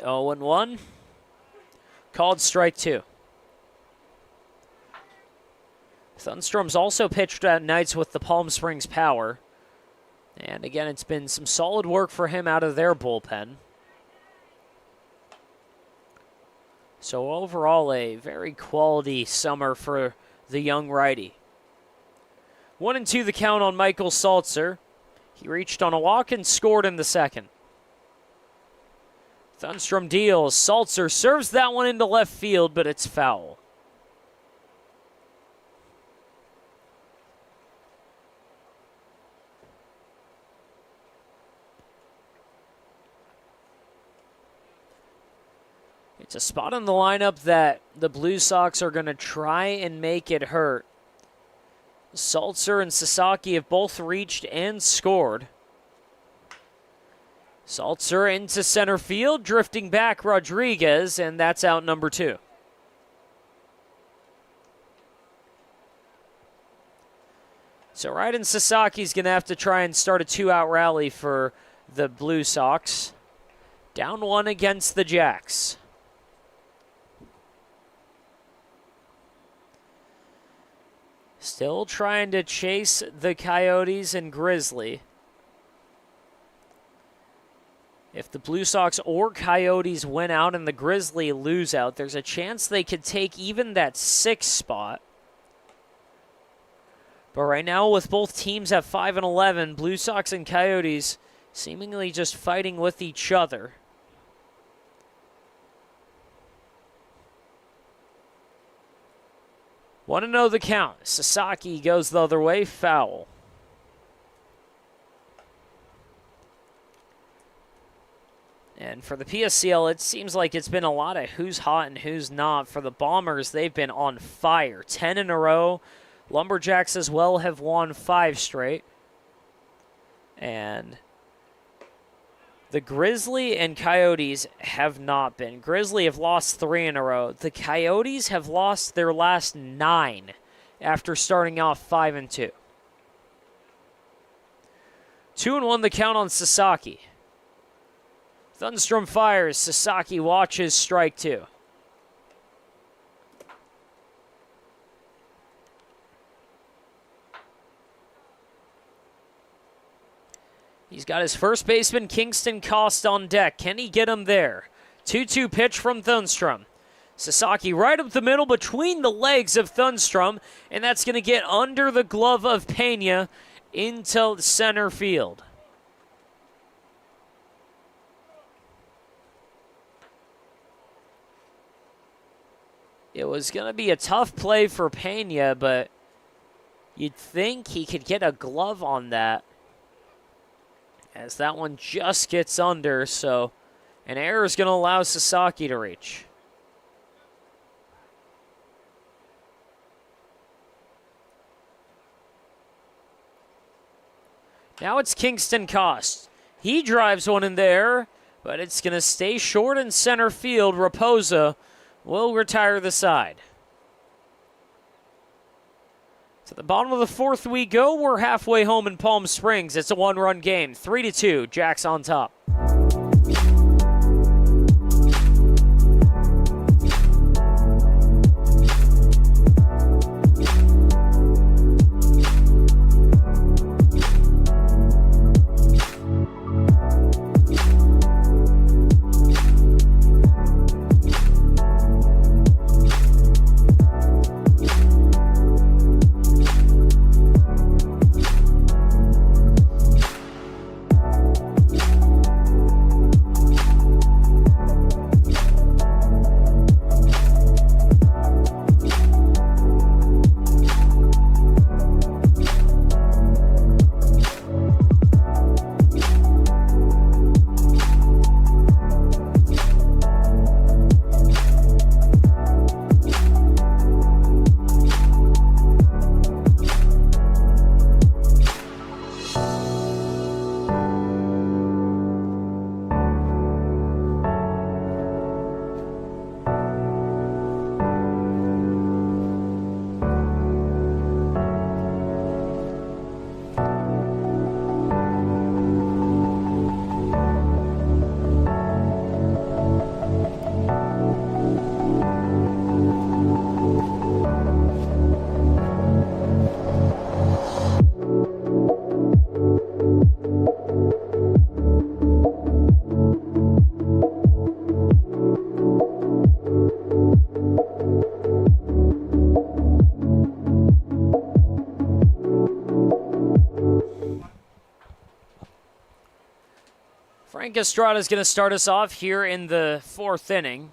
Oh, 0-1. Called strike 2. Thunstrom's also pitched at nights with the Palm Springs Power. And again, it's been some solid work for him out of their bullpen. So overall, a very quality summer for the young righty. 1-2 the count on Michael Salzer. He reached on a walk and scored in the second. Thunstrom deals. Salzer serves that one into left field, but it's foul. It's a spot in the lineup that the Blue Sox are going to try and make it hurt. Salzer and Sasaki have both reached and scored. Salzer into center field, drifting back Rodriguez, and that's out number 2. So Ryden Sasaki's going to have to try and start a 2-out rally for the Blue Sox. Down 1 against the Jacks. Still trying to chase the Coyotes and Grizzly. If the Blue Sox or Coyotes win out and the Grizzly lose out, there's a chance they could take even that 6th spot. But right now, with both teams at 5-11, Blue Sox and Coyotes seemingly just fighting with each other. Want to know the count. Sasaki goes the other way, foul. And for the PSCL, it seems like it's been a lot of who's hot and who's not. For the Bombers, they've been on fire. 10 in a row. Lumberjacks as well have won 5 straight. And the Grizzly and Coyotes have not been. Grizzly have lost 3 in a row. The Coyotes have lost their last 9 after starting off 5-2. 2-1 the count on Sasaki. Thunstrom fires. Sasaki watches strike 2. He's got his first baseman, Kingston Cost, on deck. Can he get him there? 2-2 pitch from Thunstrom. Sasaki right up the middle between the legs of Thunstrom, and that's going to get under the glove of Pena into center field. It was going to be a tough play for Pena, but you'd think he could get a glove on that, as that one just gets under, so an error is going to allow Sasaki to reach. Now it's Kingston Cost. He drives one in there, but it's going to stay short in center field. Raposa will retire the side. To the bottom of the fourth we go. We're halfway home in Palm Springs. It's a one-run game. 3-2, Jacks on top. Frank Estrada is going to start us off here in the fourth inning.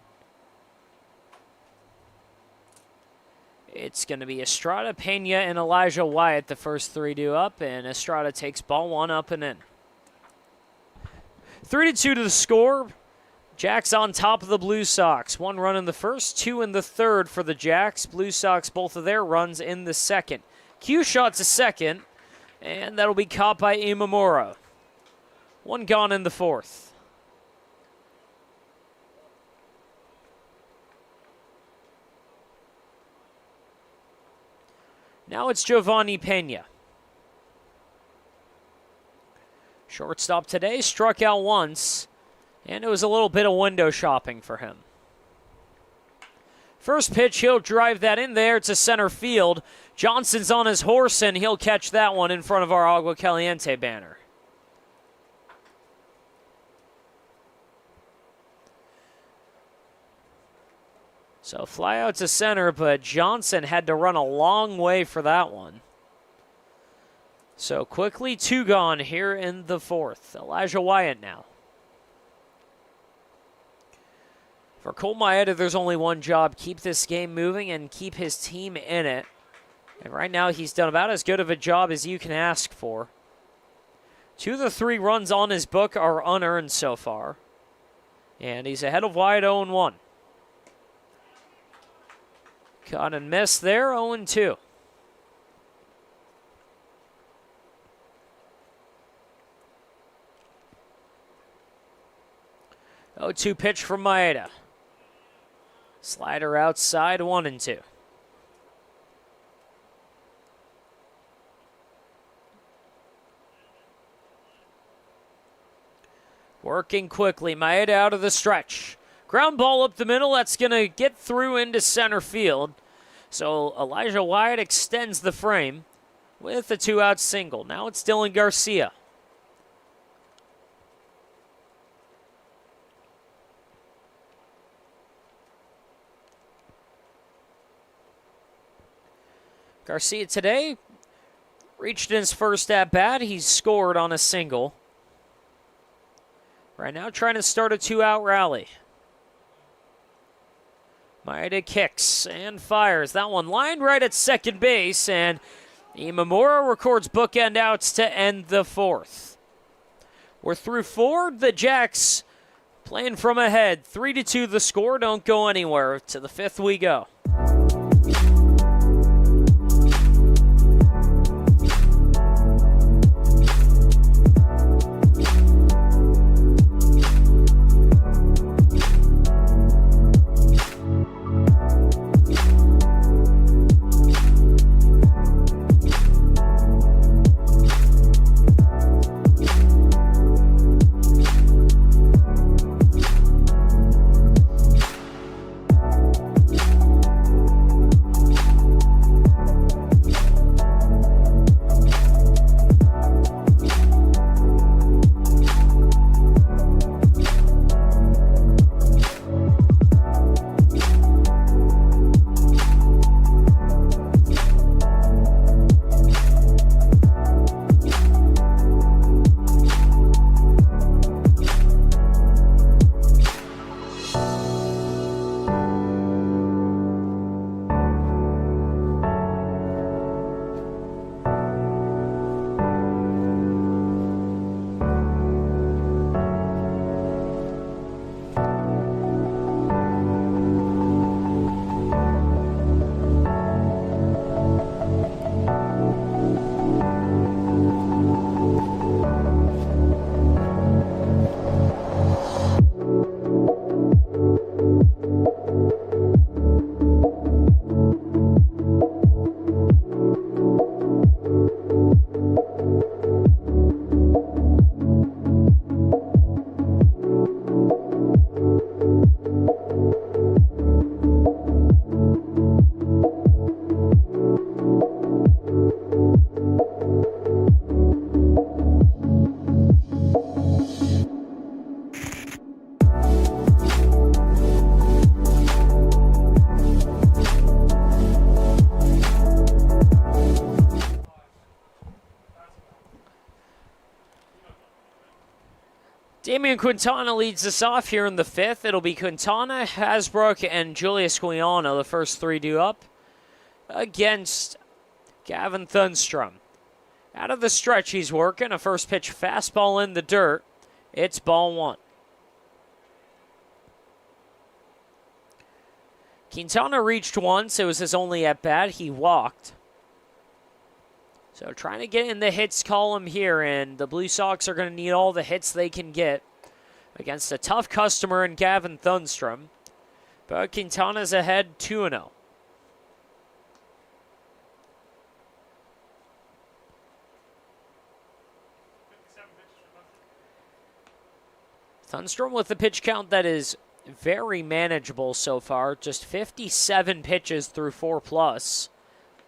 It's going to be Estrada, Pena, and Elijah Wyatt, the first three due up, and Estrada takes ball one up and in. 3-2 to the score. Jacks on top of the Blue Sox. One run in the first, two in the third for the Jacks. Blue Sox, both of their runs in the second. Q shot to second, and that'll be caught by Imamura. One gone in the fourth. Now it's Giovanni Pena. Shortstop today, struck out once, and it was a little bit of window shopping for him. First pitch, he'll drive that in there to center field. Johnson's on his horse, and he'll catch that one in front of our Agua Caliente banner. So fly out to center, but Johnson had to run a long way for that one. So quickly, two gone here in the fourth. Elijah Wyatt now. For Cole Maeda, there's only one job. Keep this game moving and keep his team in it. And right now, he's done about as good of a job as you can ask for. 2 of the 3 runs on his book are unearned so far. And he's ahead of Wyatt 0-1. Caught and missed there, 0-2. Oh, 2 pitch from Maeda. Slider outside, 1-2. Working quickly, Maeda out of the stretch. Ground ball up the middle, that's going to get through into center field. So Elijah Wyatt extends the frame with a 2-out single. Now it's Dylan Garcia. Garcia today reached in his first at-bat. He's scored on a single. Right now trying to start a 2-out rally. Maeda kicks and fires. That one lined right at second base, and Imamura records bookend outs to end the fourth. We're through 4. The Jacks playing from ahead. 3-2 the score. Don't go anywhere. To the 5th we go. Damian Quintana leads us off here in the 5th. It'll be Quintana, Hasbrook, and Julius Guiano, the first 3 due up, against Gavin Thunstrom. Out of the stretch, he's working. A first pitch fastball in the dirt. It's ball 1. Quintana reached once. It was his only at-bat. He walked. So trying to get in the hits column here, and the Blue Sox are going to need all the hits they can get against a tough customer in Gavin Thunstrom. But Quintana's ahead 2-0. Thunstrom with a pitch count that is very manageable so far. Just 57 pitches through 4+.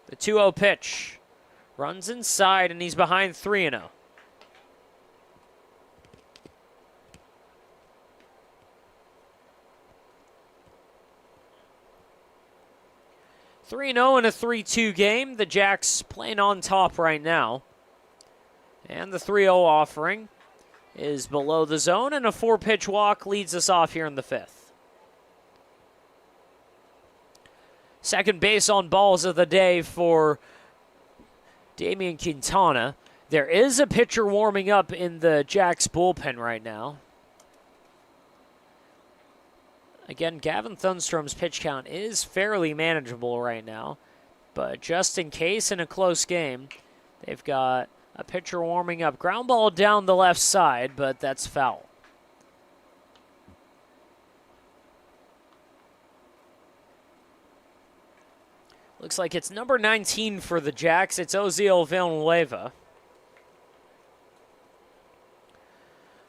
The 2-0 pitch. Runs inside, and he's behind 3-0. In a 3-2 game. The Jacks playing on top right now. And the 3-0 offering is below the zone, and a 4-pitch walk leads us off here in the 5th. Second base on balls of the day for Damian Quintana. There is a pitcher warming up in the Jacks bullpen right now. Again, Gavin Thunstrom's pitch count is fairly manageable right now, but just in case in a close game, they've got a pitcher warming up. Ground ball down the left side, but that's foul. Looks like it's number 19 for the Jacks. It's Ozil Villanueva.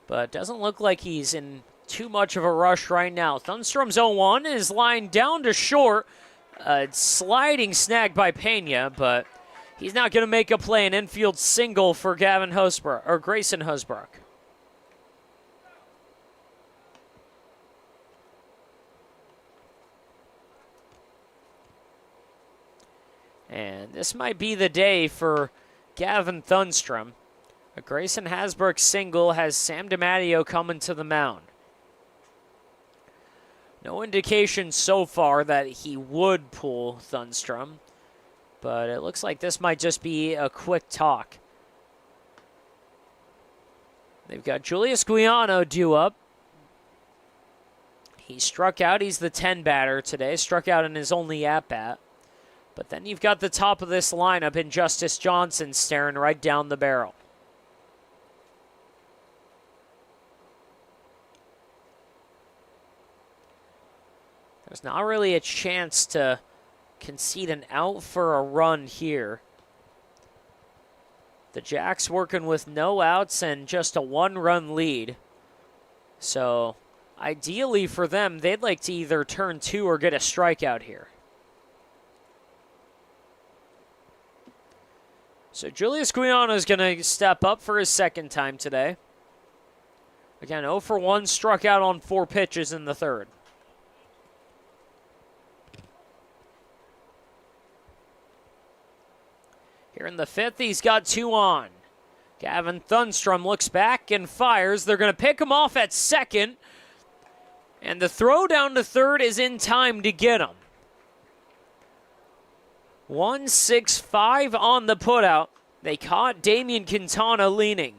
But doesn't look like he's in too much of a rush right now. Thunstrom's 0-1 is lined down to short. Sliding snag by Pena, but he's not going to make a play. An infield single for Grayson Hosbrook. And this might be the day for Gavin Thunstrom. A Grayson Hasbrook single has Sam DiMatteo coming to the mound. No indication so far that he would pull Thunstrom, but it looks like this might just be a quick talk. They've got Julius Guiano due up. He struck out. He's the 10 batter today. Struck out in his only at-bat. But then you've got the top of this lineup in Justice Johnson staring right down the barrel. There's not really a chance to concede an out for a run here. The Jacks working with no outs and just a 1-run lead. So ideally for them, they'd like to either turn 2 or get a strikeout here. So Julius Guiano is going to step up for his second time today. Again, 0 for 1, struck out on 4 pitches in the third. Here in the 5th, he's got 2 on. Gavin Thunstrom looks back and fires. They're going to pick him off at second. And the throw down to third is in time to get him. 1-6-5 on the putout. They caught Damian Quintana leaning.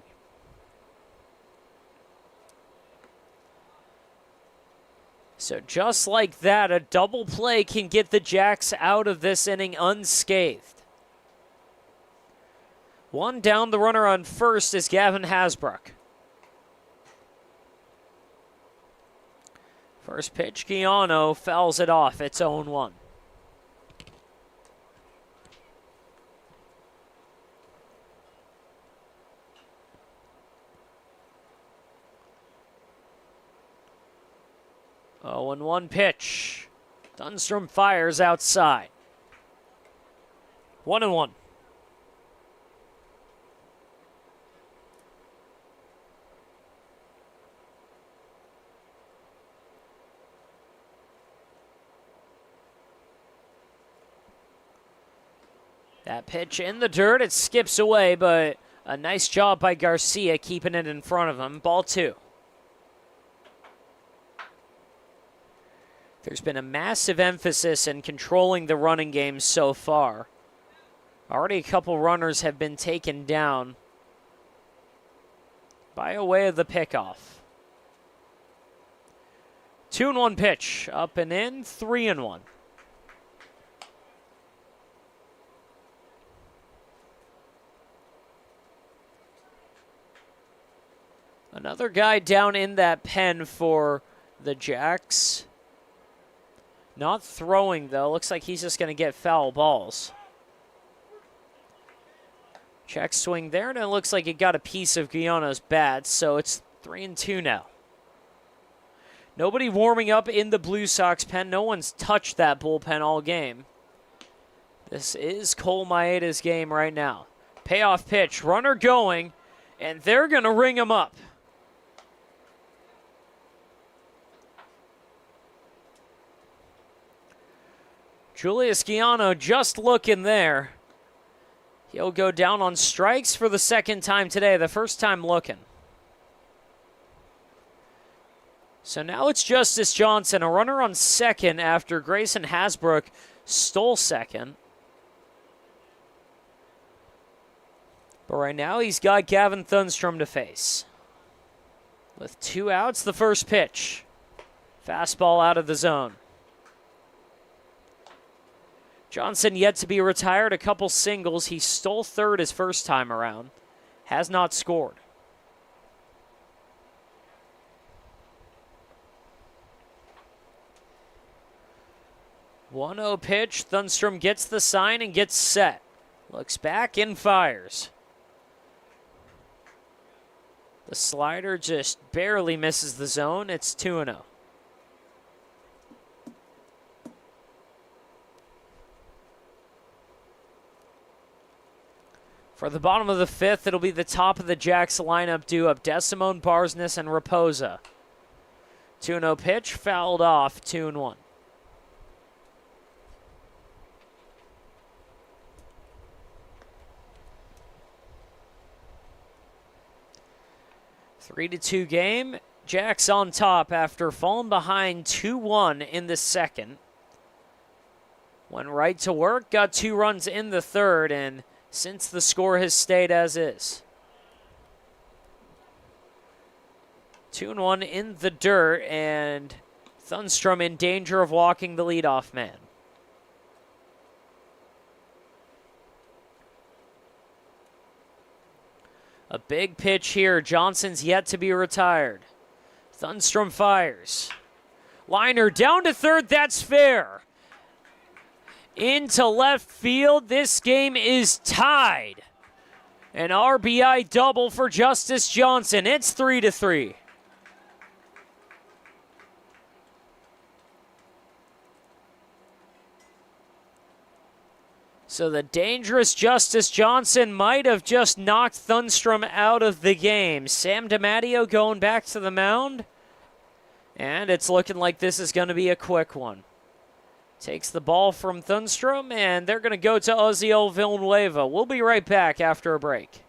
So just like that, a double play can get the Jacks out of this inning unscathed. 1 down, the runner on first is Gavin Hasbrook. First pitch, Guiano fouls it off. It's 0-1. Oh, and 1 pitch. Thunstrom fires outside. 1-1. That pitch in the dirt, it skips away, but a nice job by Garcia keeping it in front of him. Ball 2. There's been a massive emphasis in controlling the running game so far. Already a couple runners have been taken down by way of the pickoff. 2-1 pitch, up and in, 3-1. Another guy down in that pen for the Jacks. Not throwing, though. Looks like he's just going to get foul balls. Check swing there, and it looks like it got a piece of Guyana's bat, so it's 3-2 now. Nobody warming up in the Blue Sox pen. No one's touched that bullpen all game. This is Cole Maeda's game right now. Payoff pitch, runner going, and they're going to ring him up. Julius Guyana just looking there. He'll go down on strikes for the second time today, the first time looking. So now it's Justice Johnson, a runner on second after Grayson Hasbrook stole second. But right now he's got Gavin Thunstrom to face. With 2 outs, the first pitch. Fastball out of the zone. Johnson yet to be retired, a couple singles. He stole third his first time around. Has not scored. One-zero pitch. Thunstrom gets the sign and gets set. Looks back and fires. The slider just barely misses the zone. It's 2-0. For the bottom of the fifth, it'll be the top of the Jacks lineup due up Desimone, Barsness, and Raposa. 2-0 pitch, fouled off, 2-1. Three to 2 game. Jacks on top after falling behind 2-1 in the second. Went right to work, got 2 runs in the third, and since the score has stayed as is. 2-1 in the dirt, and Thunstrom in danger of walking the leadoff man. A big pitch here. Johnson's yet to be retired. Thunstrom fires. Liner down to third. That's fair. Into left field. This game is tied. An RBI double for Justice Johnson. It's 3-3. So the dangerous Justice Johnson might have just knocked Thunstrom out of the game. Sam DiMatteo going back to the mound. And it's looking like this is going to be a quick one. Takes the ball from Thunstrom, and they're going to go to Ozziel Villanueva. We'll be right back after a break.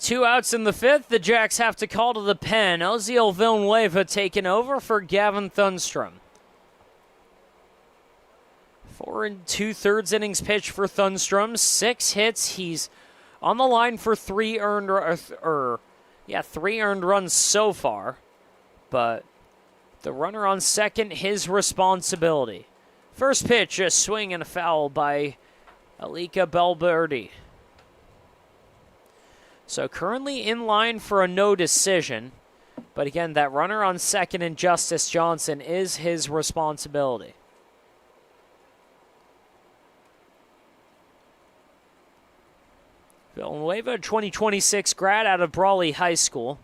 2 outs in the 5th. The Jacks have to call to the pen. Oziel Villanueva taking over for Gavin Thunstrom. 4 2/3 innings pitched for Thunstrom. 6 hits. He's on the line for 3 earned runs so far. But the runner on second, his responsibility. First pitch, a swing and a foul by Alika Belberti. So currently in line for a no decision. But again, that runner on second and Justice Johnson is his responsibility. Villanueva, 2026 grad out of Brawley High School.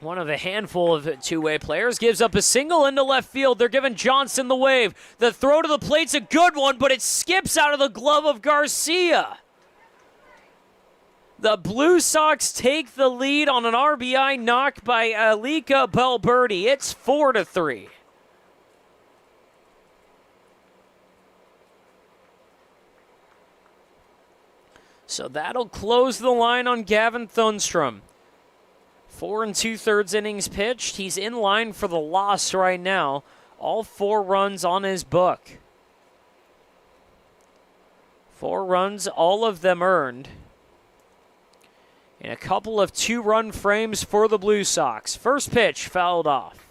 One of a handful of two-way players. Gives up a single into left field. They're giving Johnson the wave. The throw to the plate's a good one, but it skips out of the glove of Garcia. The Blue Sox take the lead on an RBI knock by Alika Belberti. It's 4-3. So that'll close the line on Gavin Thunstrom. 4 2/3 innings pitched. He's in line for the loss right now. All 4 runs on his book. 4 runs, all of them earned. And a couple of 2-run frames for the Blue Sox. First pitch fouled off.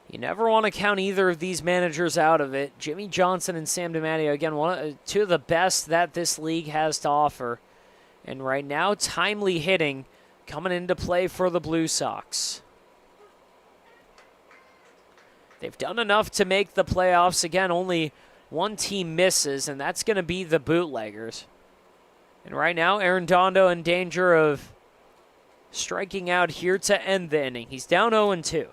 You never want to count either of these managers out of it. Jimmy Johnson and Sam DiMatteo, again, two of the best that this league has to offer. And right now, timely hitting coming into play for the Blue Sox. They've done enough to make the playoffs. Again, only one team misses, and that's going to be the Bootleggers. And right now, Arredondo in danger of striking out here to end the inning. He's down 0-2.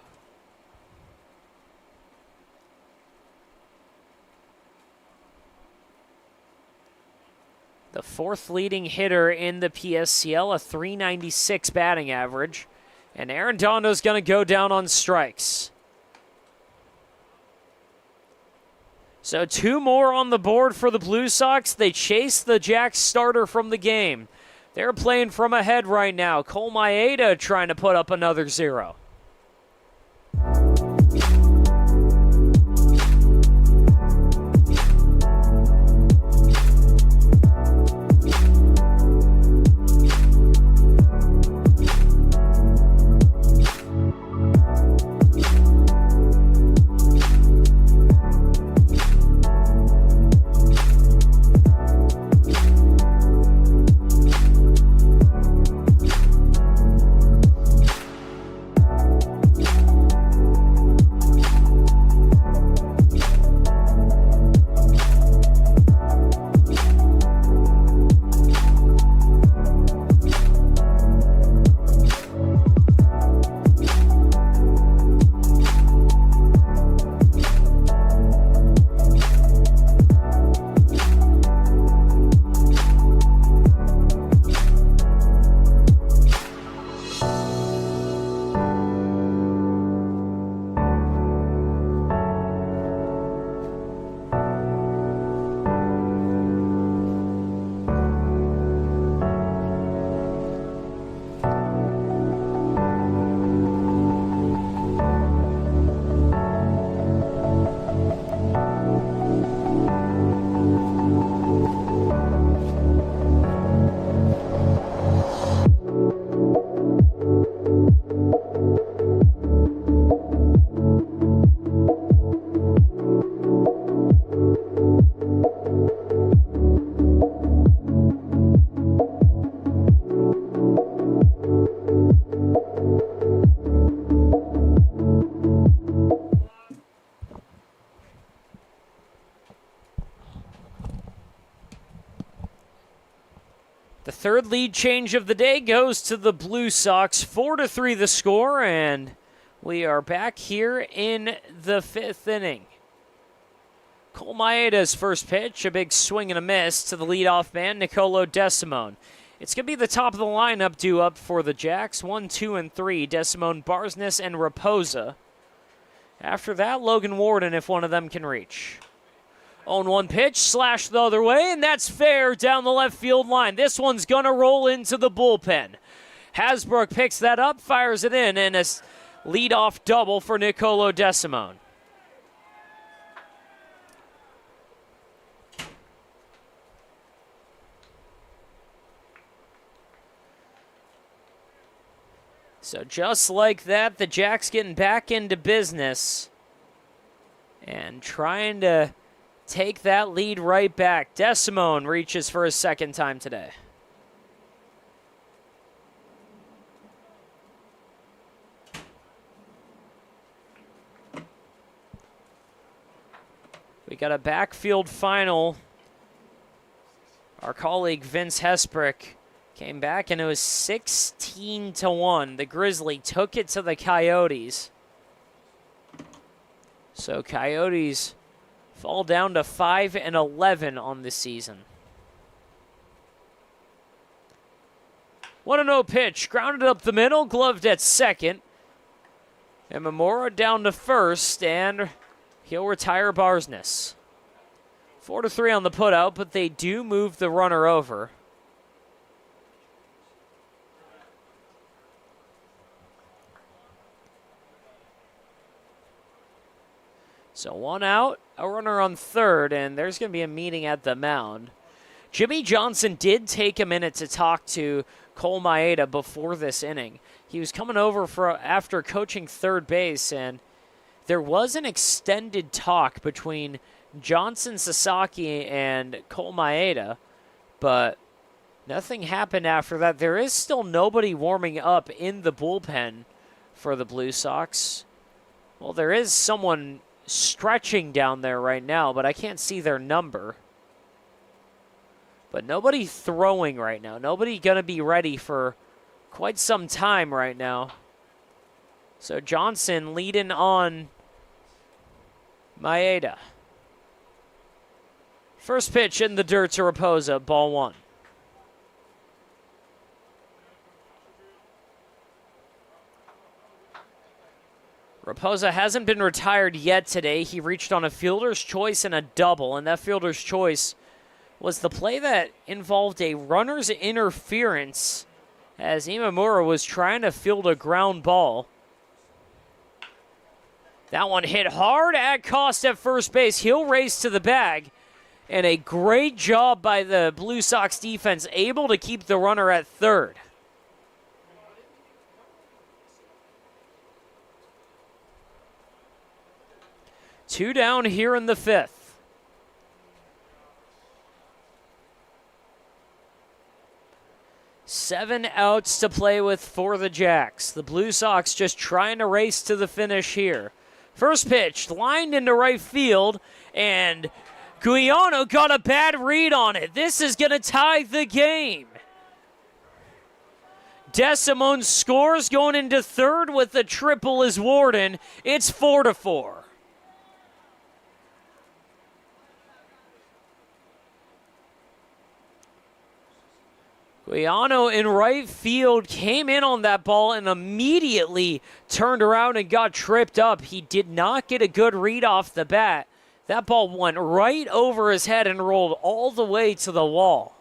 The 4th leading hitter in the PSCL, a .396 batting average. And Arredondo's going to go down on strikes. So 2 more on the board for the Blue Sox. They chase the Jacks starter from the game. They're playing from ahead right now. Cole Maeda trying to put up another 0. The third lead change of the day goes to the Blue Sox. 4-3 the score, and we are back here in the 5th inning. Cole Maeda's first pitch, a big swing and a miss to the leadoff man, Nicolo DeSimone. It's going to be the top of the lineup due up for the Jacks. 1, 2, and 3, DeSimone, Barsness, and Raposa. After that, Logan Warden, if one of them can reach. 0-1 pitch, slash the other way, and that's fair down the left field line. This one's going to roll into the bullpen. Hasbrook picks that up, fires it in, and a leadoff double for Nicolo DeSimone. So just like that, the Jacks getting back into business and trying to take that lead right back. DeSimone reaches for his second time today. We got a backfield final. Our colleague Vince Hesprick came back, and it was 16-1. The Grizzly took it to the Coyotes. So Coyotes fall down to 5-11 on this season. 1-0 pitch, grounded up the middle, gloved at second. And Mamora down to first, and he'll retire Barsness. 4-3 on the putout, but they do move the runner over. So one out, a runner on third, and there's going to be a meeting at the mound. Jimmy Johnson did take a minute to talk to Cole Maeda before this inning. He was coming over after coaching third base, and there was an extended talk between Johnson, Sasaki, and Cole Maeda, but nothing happened after that. There is still nobody warming up in the bullpen for the Blue Sox. Well, there is someone stretching down there right now, but I can't see their number. But nobody throwing right now. Nobody going to be ready for quite some time right now. So Johnson leading on Maeda. First pitch in the dirt to Raposa, ball one. Raposa hasn't been retired yet today. He reached on a fielder's choice and a double, and that fielder's choice was the play that involved a runner's interference as Imamura was trying to field a ground ball. That one hit hard at cost at first base. He'll race to the bag, and a great job by the Blue Sox defense, able to keep the runner at third. Two down here in the fifth. Seven outs to play with for the Jacks. The Blue Sox just trying to race to the finish here. First pitch, lined into right field, and Guiano got a bad read on it. This is going to tie the game. DeSimone scores going into third with the triple as Warden. It's 4-4. Guiano in right field came in on that ball and immediately turned around and got tripped up. He did not get a good read off the bat. That ball went right over his head and rolled all the way to the wall.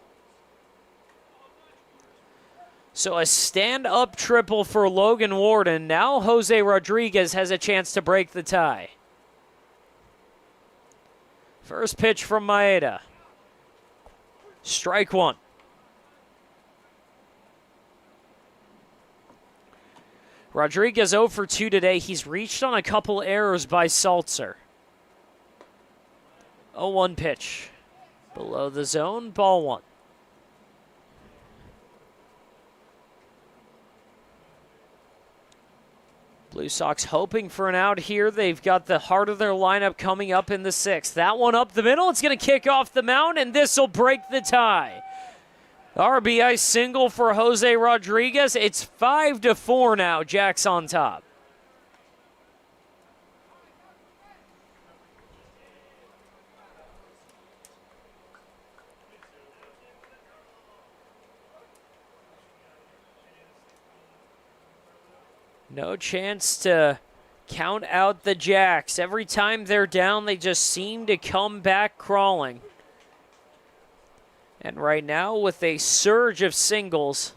So a stand-up triple for Logan Warden. Now Jose Rodriguez has a chance to break the tie. First pitch from Maeda. Strike one. Rodriguez 0 for 2 today. He's reached on a couple errors by Saltzer. 0-1 pitch. Below the zone, ball one. Blue Sox hoping for an out here. They've got the heart of their lineup coming up in the sixth. That one up the middle. It's going to kick off the mound, and this will break the tie. RBI single for Jose Rodriguez. It's 5-4 now. Jacks on top. No chance to Count out the Jacks. Every time they're down, they just seem to come back crawling. And right now, with a surge of singles,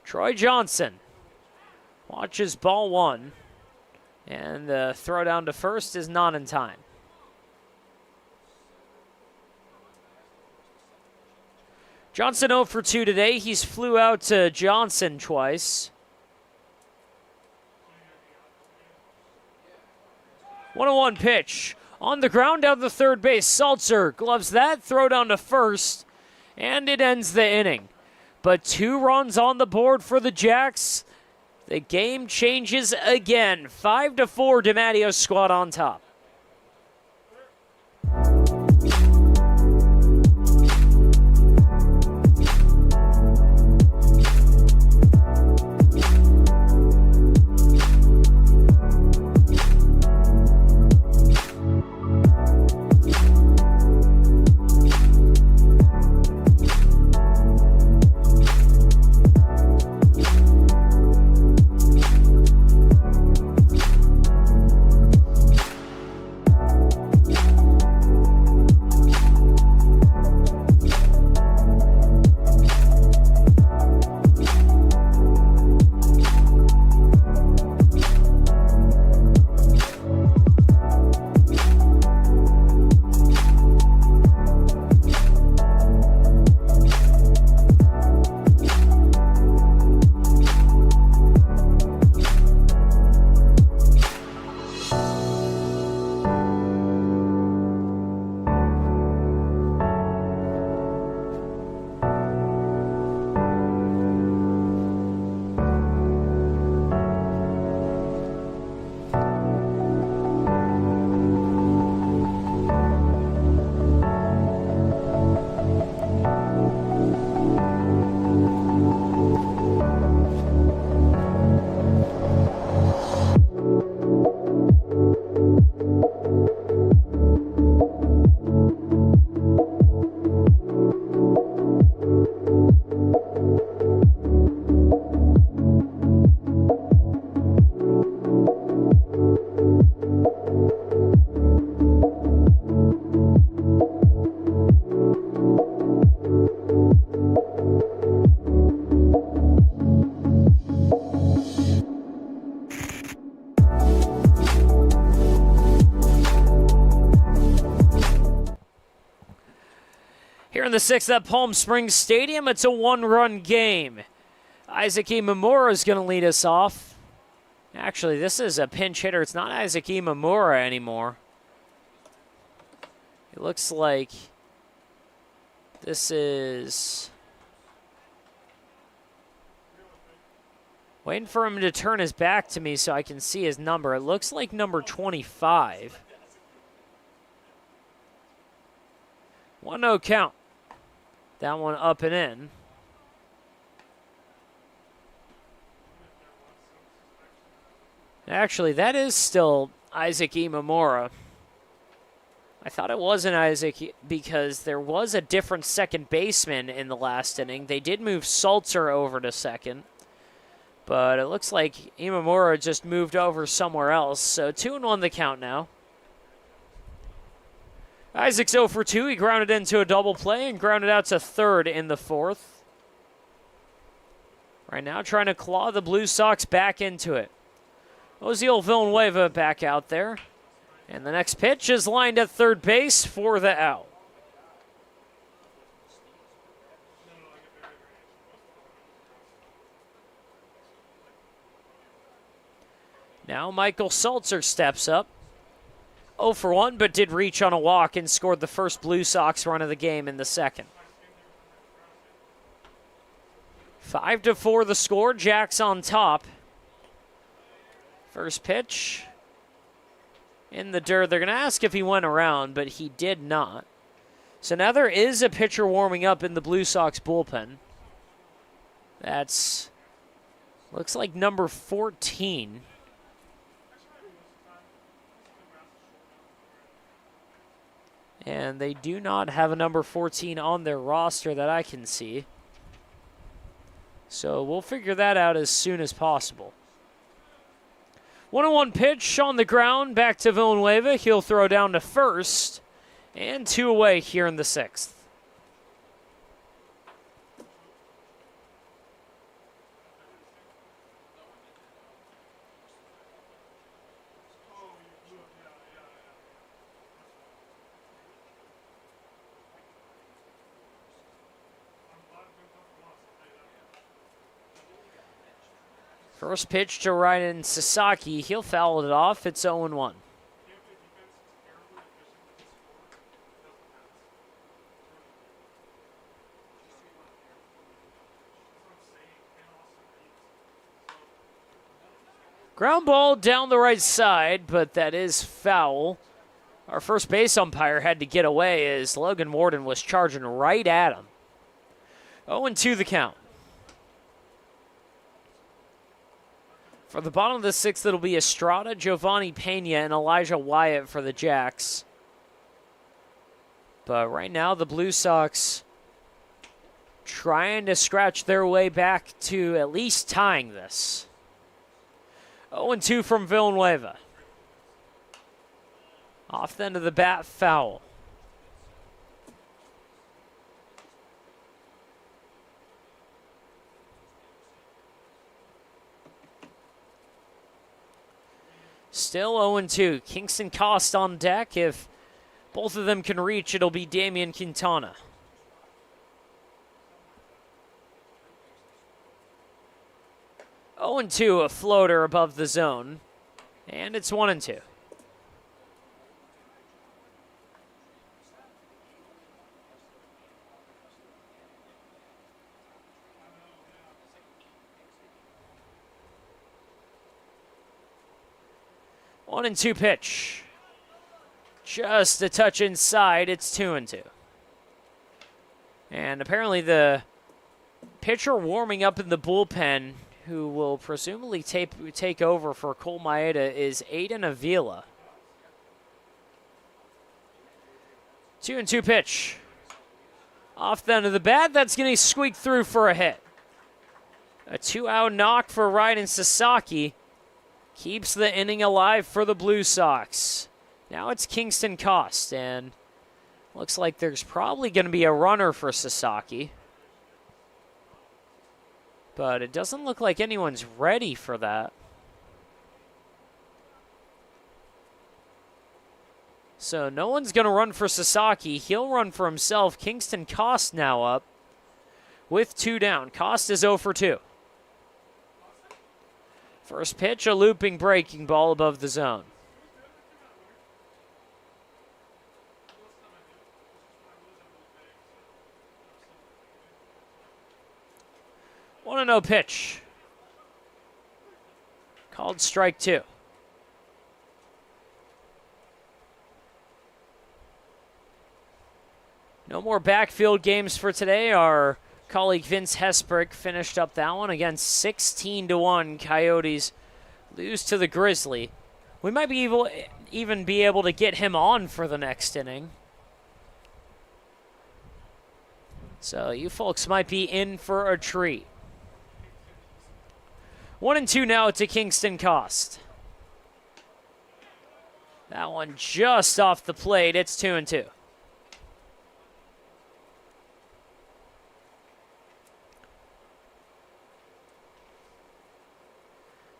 Troy Johnson watches ball one, and the throw down to first is not in time. Johnson 0 for 2 today. He's flew out to Johnson twice. 1-1 pitch. On the ground down the third base. Salzer gloves that. Throw down to first. And it ends the inning. But 2 runs on the board for the Jacks. The game changes again. 5-4, DiMattio's squad on top. Here in the 6th at Palm Springs Stadium, it's a 1-run game. Isaac Imamura is going to lead us off. Actually, this is a pinch hitter. It's not Isaac Imamura anymore. It looks like this is... Waiting for him to turn his back to me so I can see his number. It looks like number 25. 1-0 count. That one up and in. Actually, that is still Isaac Imamura. I thought it wasn't Isaac because there was a different second baseman in the last inning. They did move Salzer over to second. But it looks like Imamura just moved over somewhere else. So 2-1 the count now. Isaac's 0 for 2. He grounded into a double play and grounded out to third in the 4th. Right now trying to claw the Blue Sox back into it. Osiel Villanueva back out there. And the next pitch is lined at third base for the out. Now Michael Salzer steps up. 0 for 1, but did reach on a walk and scored the first Blue Sox run of the game in the second. 5-4 the score. Jacks on top. First pitch in the dirt. They're going to ask if he went around, but he did not. So now there is a pitcher warming up in the Blue Sox bullpen. That's, looks like number 14. And they do not have a number 14 on their roster that I can see. So we'll figure that out as soon as possible. 1-1 pitch on the ground, back to Villanueva. He'll throw down to first, and 2 away here in the 6th. First pitch to Ryan Sasaki. He'll foul it off. It's 0-1. Ground ball down the right side, but that is foul. Our first base umpire had to get away as Logan Warden was charging right at him. 0-2 the count. For the bottom of the 6th, it'll be Estrada, Giovanni Pena, and Elijah Wyatt for the Jacks. But right now, the Blue Sox trying to scratch their way back to at least tying this. 0-2 from Villanueva. Off the end of the bat, foul. Still 0-2. Kingston Cost on deck. If both of them can reach, it'll be Damian Quintana. Oh, 0-2, a floater above the zone. And it's 1-2. One and two pitch. Just a touch inside. It's 2-2. And apparently the pitcher warming up in the bullpen, who will presumably take over for Cole Maeda, is Aiden Avila. 2-2 pitch. Off the end of the bat. That's going to squeak through for a hit. A 2-out knock for Ryan Sasaki. Keeps the inning alive for the Blue Sox. Now it's Kingston Cost, and looks like there's probably going to be a runner for Sasaki. But it doesn't look like anyone's ready for that. So no one's going to run for Sasaki. He'll run for himself. Kingston Cost now up with 2 down. Cost is 0 for 2. First pitch, a looping breaking ball above the zone. One and 0 pitch. Called strike 2. No more backfield games for today. Our colleague Vince Hesbrick finished up that one. Again, 16-1, Coyotes lose to the Grizzly. We might be even be able to get him on for the next inning. So you folks might be in for a treat. 1-2 now to Kingston Cost. That one just off the plate. It's 2-2.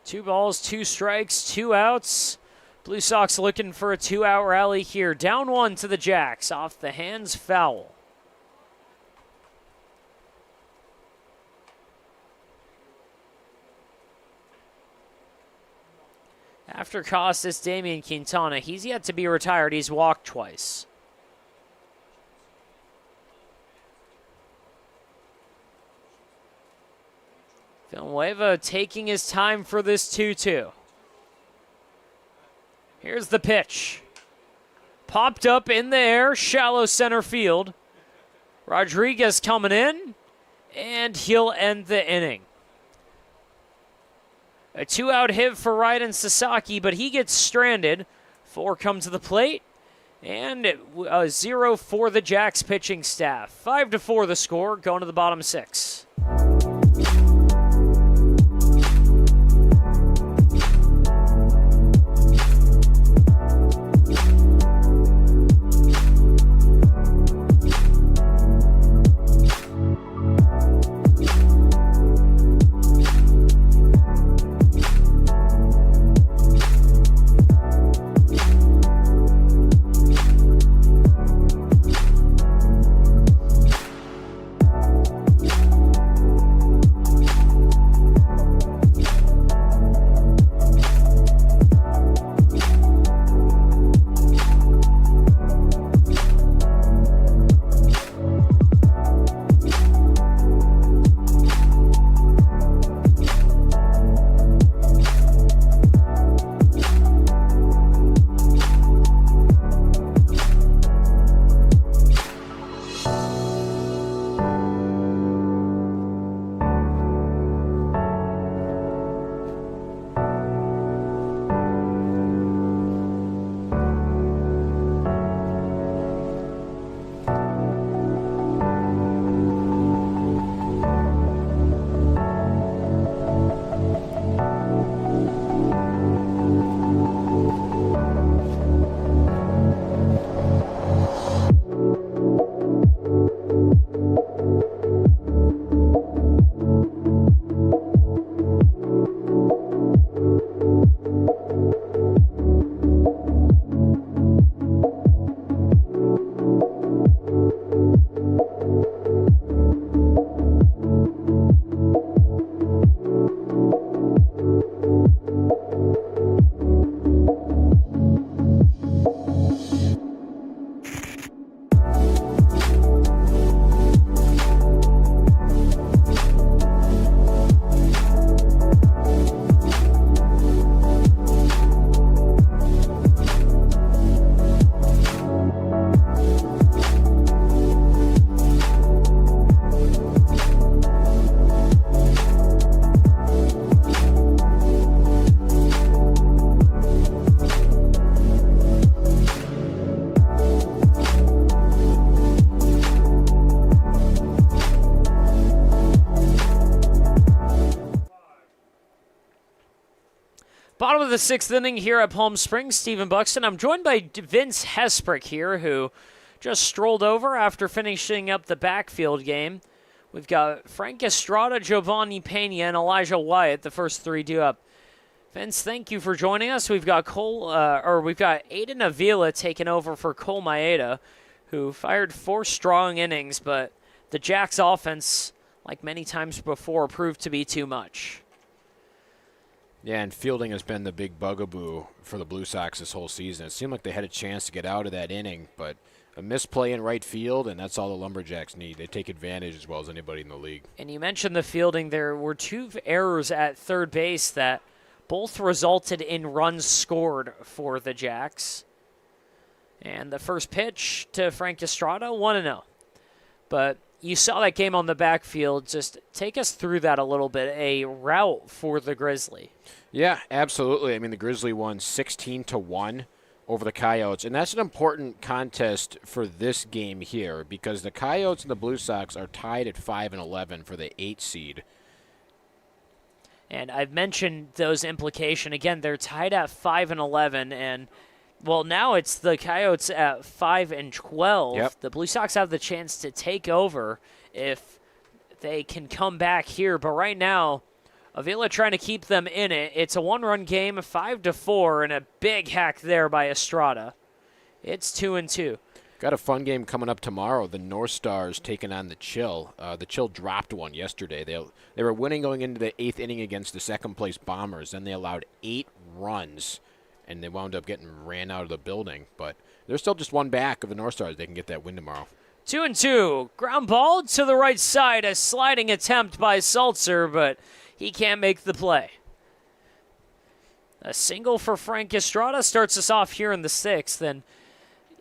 Two balls, 2 strikes, 2 outs. Blue Sox looking for a 2-out rally here. Down 1 to the Jacks. Off the hands, foul. After Cost, it's Damian Quintana. He's yet to be retired. He's walked twice. Villanueva taking his time for this 2-2. Here's the pitch. Popped up in the air, shallow center field. Rodriguez coming in, and he'll end the inning. A 2-out hit for Ryan Sasaki, but he gets stranded. 4 come to the plate, and 0 for the Jacks pitching staff. 5-4 the score, going to the bottom 6. Bottom of the 6th inning here at Palm Springs, Stephen Buxton. I'm joined by Vince Hesprick here, who just strolled over after finishing up the backfield game. We've got Frank Estrada, Giovanni Pena, and Elijah Wyatt, the first three due up. Vince, thank you for joining us. We've got Aiden Avila taking over for Cole Maeda, who fired 4 strong innings, but the Jacks offense, like many times before, proved to be too much. Yeah, and fielding has been the big bugaboo for the Blue Sox this whole season. It seemed like they had a chance to get out of that inning, but a misplay in right field, and that's all the Lumberjacks need. They take advantage as well as anybody in the league. And you mentioned the fielding. There were 2 errors at third base that both resulted in runs scored for the Jacks. And the first pitch to Frank Estrada, 1-0. But you saw that game on the backfield. Just take us through that a little bit. A rout for the Grizzly. Yeah, absolutely. I mean, the Grizzly won 16-1 over the Coyotes, and that's an important contest for this game here because the Coyotes and the Blue Sox are tied at 5-11 for the 8th seed. And I've mentioned those implications. Again, they're tied at 5-11, and well, now it's the Coyotes at 5-12. Yep. The Blue Sox have the chance to take over if they can come back here. But right now, Avila trying to keep them in it. It's a 1-run game, 5-4, and a big hack there by Estrada. It's 2-2. Got a fun game coming up tomorrow. The North Stars taking on the Chill. The Chill dropped one yesterday. They were winning going into the 8th inning against the second-place Bombers. Then they allowed 8 runs, and they wound up getting ran out of the building. But they're still just one back of the North Stars. They can get that win tomorrow. 2-2. Ground ball to the right side. A sliding attempt by Seltzer, but he can't make the play. A single for Frank Estrada starts us off here in the 6th. And,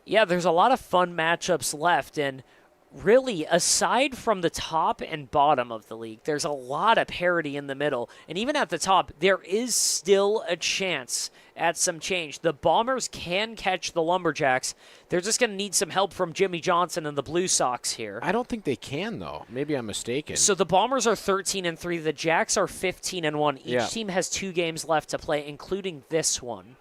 yeah, there's a lot of fun matchups left. And really, aside from the top and bottom of the league, there's a lot of parity in the middle. And even at the top, there is still a chance at some change. The Bombers can catch the Lumberjacks. They're just going to need some help from Jimmy Johnson and the Blue Sox here. I don't think they can, though. Maybe I'm mistaken. So the Bombers are 13-3. The Jacks are 15-1. Each team has 2 games left to play, including this one.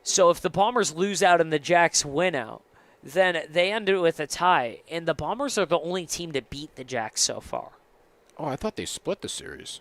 So if the Bombers lose out and the Jacks win out, then they end it with a tie. And the Bombers are the only team to beat the Jacks so far. Oh, I thought they split the series.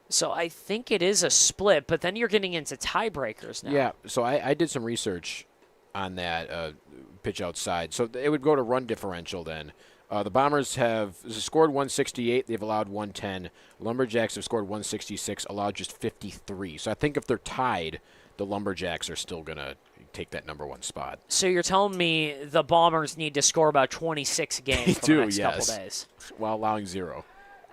So I think it is a split, but then you're getting into tiebreakers now. Yeah, so I did some research on that pitch outside. So it would go to run differential then. The Bombers have scored 168. They've allowed 110. Lumberjacks have scored 166, allowed just 53. So I think if they're tied, the Lumberjacks are still going to take that number 1 spot. So you're telling me the Bombers need to score about 26 games for the next couple days? While allowing 0.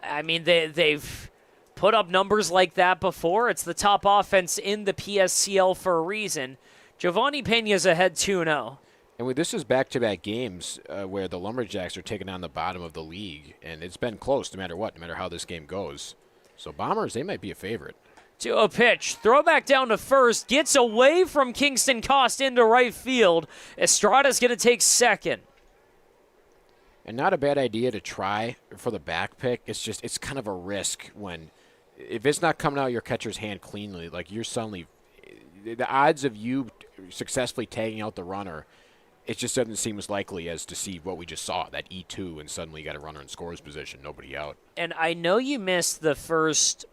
I mean, they've put up numbers like that before. It's the top offense in the PSCL for a reason. Giovanni Pena's ahead 2-0. And this is back-to-back games where the Lumberjacks are taking on the bottom of the league, and it's been close no matter what, no matter how this game goes. So Bombers, they might be a favorite. To a pitch. Throw back down to first. Gets away from Kingston Cost into right field. Estrada's going to take second. And not a bad idea to try for the back pick. It's kind of a risk when, if it's not coming out of your catcher's hand cleanly, like you're suddenly, the odds of you successfully tagging out the runner, it just doesn't seem as likely as to see what we just saw, that E2, and suddenly you got a runner in scorer's position, nobody out. And I know you missed the first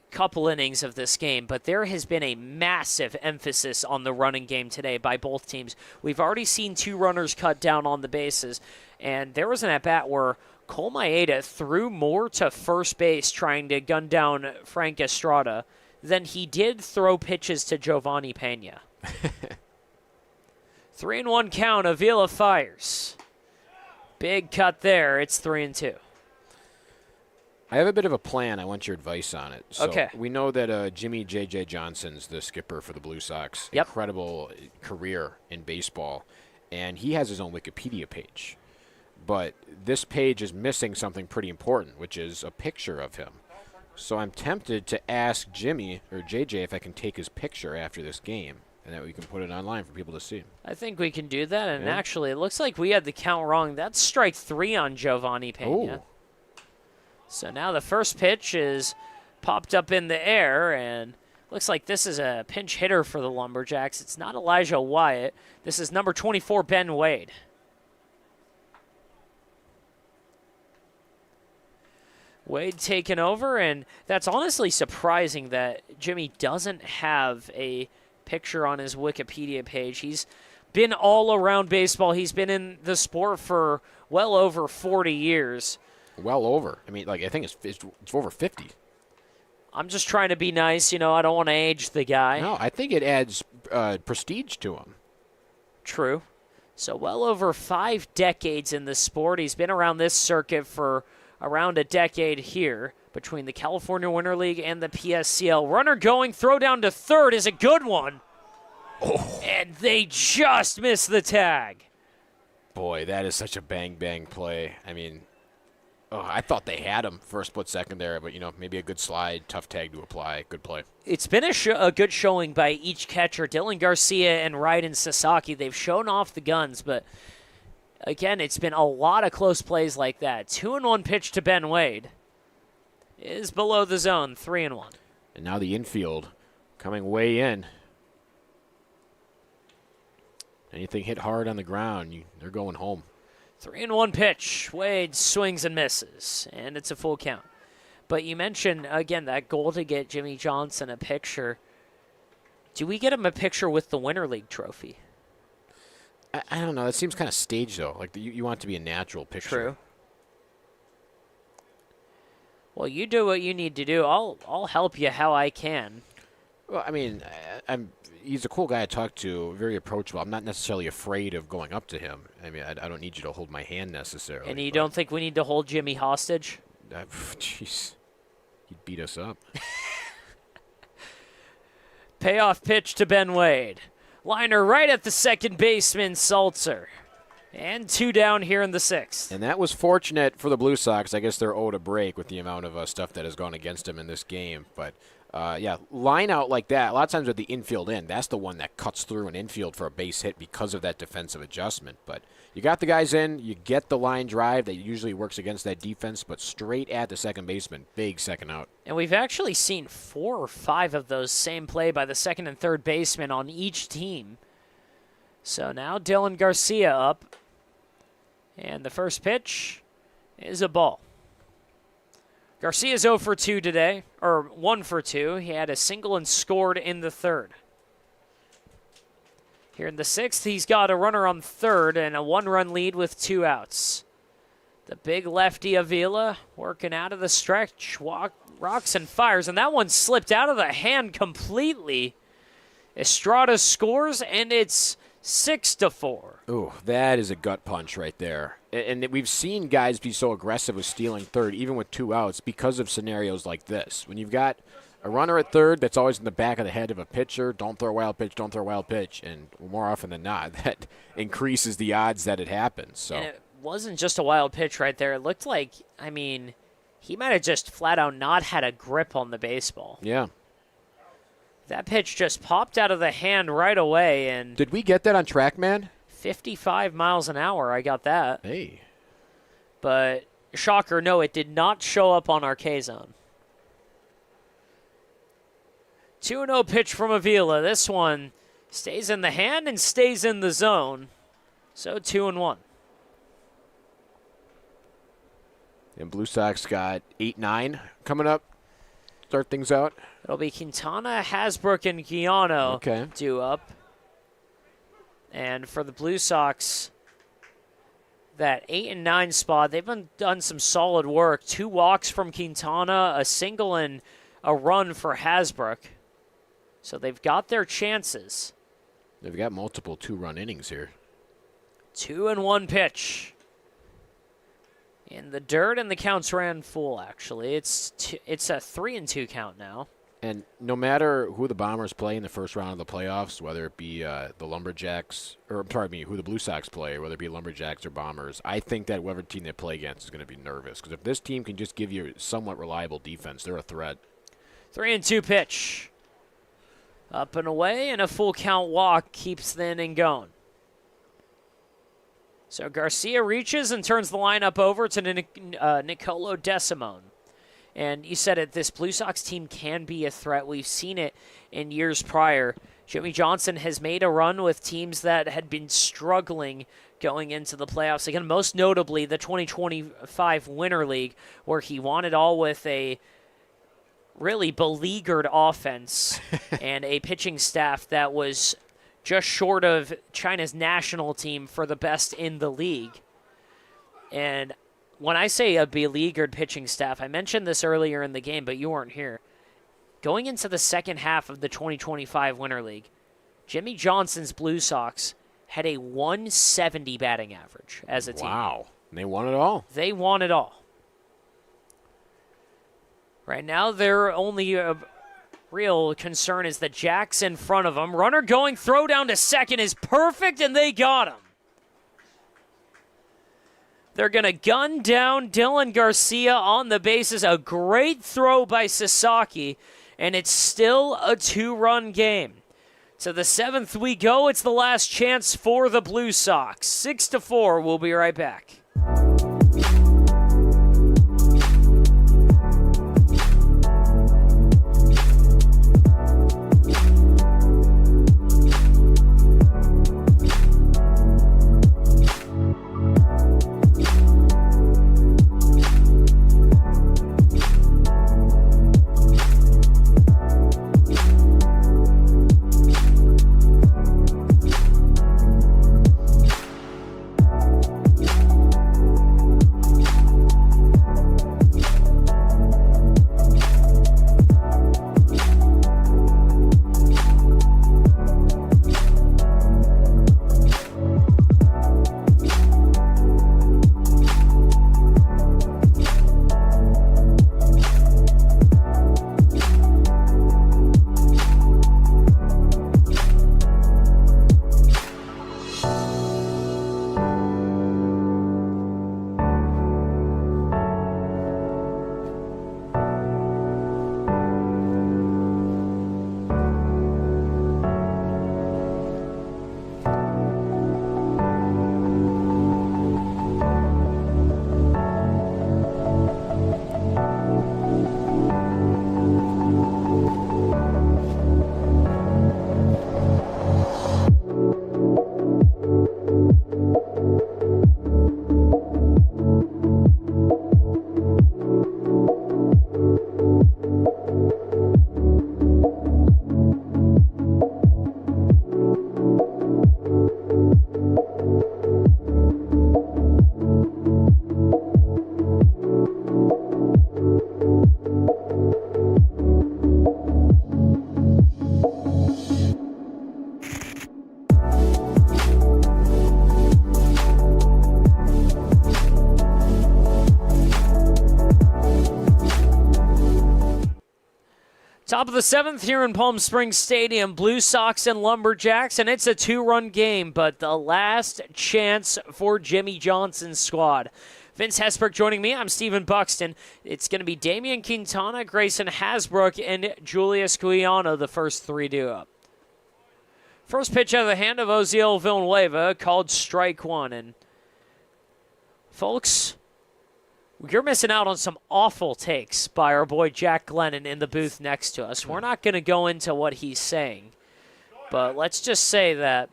couple innings of this game, but there has been a massive emphasis on the running game today by both teams. We've already seen 2 runners cut down on the bases, and there was an at-bat where Cole Maeda threw more to first base trying to gun down Frank Estrada than he did throw pitches to Giovanni Pena. 3-1 count. Avila fires. Big cut there. It's 3-2. I have a bit of a plan. I want your advice on it. So okay. We know that Jimmy J.J. Johnson's the skipper for the Blue Sox. Yep. Incredible career in baseball. And he has his own Wikipedia page. But this page is missing something pretty important, which is a picture of him. So I'm tempted to ask Jimmy or J.J. if I can take his picture after this game, and that we can put it online for people to see. I think we can do that. And actually, it looks like we had the count wrong. That's strike 3 on Giovanni Pena. Ooh. So now the first pitch is popped up in the air, and Looks like this is a pinch hitter for the Lumberjacks. It's not Elijah Wyatt. This is number 24, Ben Wade. Wade taking over, and that's honestly surprising that Jimmy doesn't have a picture on his Wikipedia page. He's been all around baseball. He's been in the sport for well over 40 years. Well over. I mean, like, I think it's over 50. I'm just trying to be nice. I don't want to age the guy. No, I think it adds prestige to him. True. So well over 5 decades in the sport. He's been around this circuit for around a decade here between the California Winter League and the PSCL. Runner going, throw down to third is a good one. Oh. And they just missed the tag. Boy, that is such a bang-bang play. I mean, I thought they had him for a split second there, but, maybe a good slide, tough tag to apply, good play. It's been a good showing by each catcher. Dylan Garcia and Raiden Sasaki, they've shown off the guns, but again, it's been a lot of close plays like that. 2-1 pitch to Ben Wade is below the zone, 3-1. And now the infield coming way in. Anything hit hard on the ground, they're going home. 3-1 pitch. Wade swings and misses, and it's a full count. But you mentioned, again, that goal to get Jimmy Johnson a picture. Do we get him a picture with the Winter League trophy? I don't know. That seems kind of staged, though. Like, you want it to be a natural picture. True. Well, you do what you need to do. I'll help you how I can. Well, I mean, he's a cool guy to talk to, very approachable. I'm not necessarily afraid of going up to him. I mean, I don't need you to hold my hand necessarily. And you don't think we need to hold Jimmy hostage? Jeez. He'd beat us up. Payoff pitch to Ben Wade. Liner right at the second baseman, Salzer. And 2 down here in the 6th. And that was fortunate for the Blue Sox. I guess they're owed a break with the amount of stuff that has gone against them in this game. But, yeah, line out like that, a lot of times with the infield in, that's the one that cuts through an infield for a base hit because of that defensive adjustment. But you got the guys in, you get the line drive that usually works against that defense, but straight at the second baseman, big second out. And we've actually seen 4 or 5 of those same play by the second and third baseman on each team. So now Dylan Garcia up. And the first pitch is a ball. Garcia's 0 for 2 today, or 1 for 2. He had a single and scored in the 3rd. Here in the 6th, he's got a runner on third and a 1-run lead with 2 outs. The big lefty Avila working out of the stretch, rocks and fires, and that one slipped out of the hand completely. Estrada scores, and it's 6-4. Ooh, that is a gut punch right there. And we've seen guys be so aggressive with stealing third, even with 2 outs, because of scenarios like this. When you've got a runner at third that's always in the back of the head of a pitcher, don't throw a wild pitch, don't throw a wild pitch. And more often than not, that increases the odds that it happens. So. And it wasn't just a wild pitch right there. It looked like, he might have just flat out not had a grip on the baseball. Yeah. That pitch just popped out of the hand right away. And did we get that on TrackMan? 55 miles an hour, I got that. Hey. But, shocker, no, it did not show up on our K-Zone. 2-0 pitch from Avila. This one stays in the hand and stays in the zone. So 2-1. And Blue Sox got 8-9 coming up. Start things out. It'll be Quintana, Hasbrook, and Guiano due up. And for the Blue Sox, that 8 and 9 spot, they've done some solid work. 2 walks from Quintana, a single and a run for Hasbrook. So they've got their chances. They've got multiple 2-run innings here. 2-1 pitch. In the dirt, and the counts ran full, actually. It's a 3-2 count now. And no matter who the Bombers play in the first round of the playoffs, whether it be the Lumberjacks, or who the Blue Sox play, whether it be Lumberjacks or Bombers, I think that whatever team they play against is going to be nervous. Because if this team can just give you somewhat reliable defense, they're a threat. 3-2 pitch. Up and away, and a full count walk keeps the inning going. So Garcia reaches and turns the lineup over to Nicolo Decimone. And you said it, this Blue Sox team can be a threat. We've seen it in years prior. Jimmy Johnson has made a run with teams that had been struggling going into the playoffs. Again, most notably the 2025 Winter League, where he won it all with a really beleaguered offense and a pitching staff that was just short of China's national team for the best in the league. And when I say a beleaguered pitching staff, I mentioned this earlier in the game, but you weren't here. Going into the second half of the 2025 Winter League, Jimmy Johnson's Blue Sox had a 170 batting average as a team. Wow. And they won it all. They won it all. Right now, their only real concern is the Jacks in front of them. Runner going, throw down to second is perfect, and they got him. They're going to gun down Dylan Garcia on the bases. A great throw by Sasaki, and it's still a 2-run game. To the 7th we go. It's the last chance for the Blue Sox. 6-4. We'll be right back. Top of the 7th here in Palm Springs Stadium, Blue Sox and Lumberjacks, and it's a 2-run game, but the last chance for Jimmy Johnson's squad. Vince Hesberg joining me. I'm Stephen Buxton. It's going to be Damian Quintana, Grayson Hasbrook, and Julius Guyano, the first 3 due up. First pitch out of the hand of Osiel Villanueva, called strike 1. And folks, you're missing out on some awful takes by our boy Jack Glennon in the booth next to us. We're not going to go into what he's saying, but let's just say that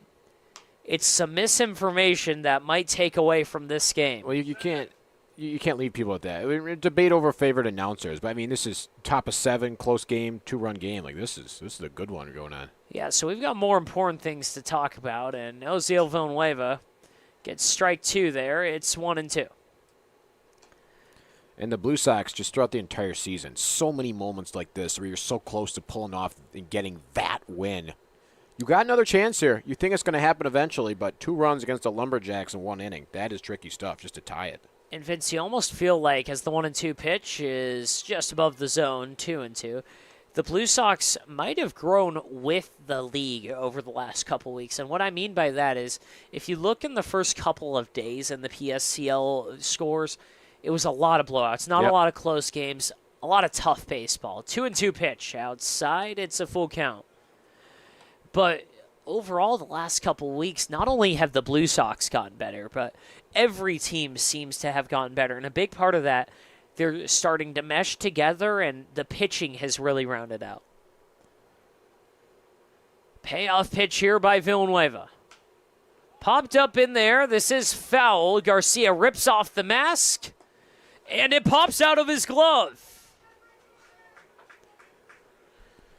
it's some misinformation that might take away from this game. Well, you can't leave people at that. We debate over favorite announcers, but I mean, this is top of 7, close game, 2-run game. Like this is a good one going on. Yeah, so we've got more important things to talk about, and Osiel Villanueva gets strike 2 there. It's 1-2. And the Blue Sox, just throughout the entire season, so many moments like this where you're so close to pulling off and getting that win. You got another chance here. You think it's going to happen eventually, but 2 runs against the Lumberjacks in 1 inning, that is tricky stuff just to tie it. And Vince, you almost feel like as the 1-2 pitch is just above the zone, 2-2, the Blue Sox might have grown with the league over the last couple weeks. And what I mean by that is if you look in the first couple of days in the PSCL scores, it was a lot of blowouts, not a lot of close games, a lot of tough baseball. 2-2 pitch. Outside, it's a full count. But overall, the last couple weeks, not only have the Blue Sox gotten better, but every team seems to have gotten better. And a big part of that, they're starting to mesh together, and the pitching has really rounded out. Payoff pitch here by Villanueva. Popped up in there. This is foul. Garcia rips off the mask, and it pops out of his glove.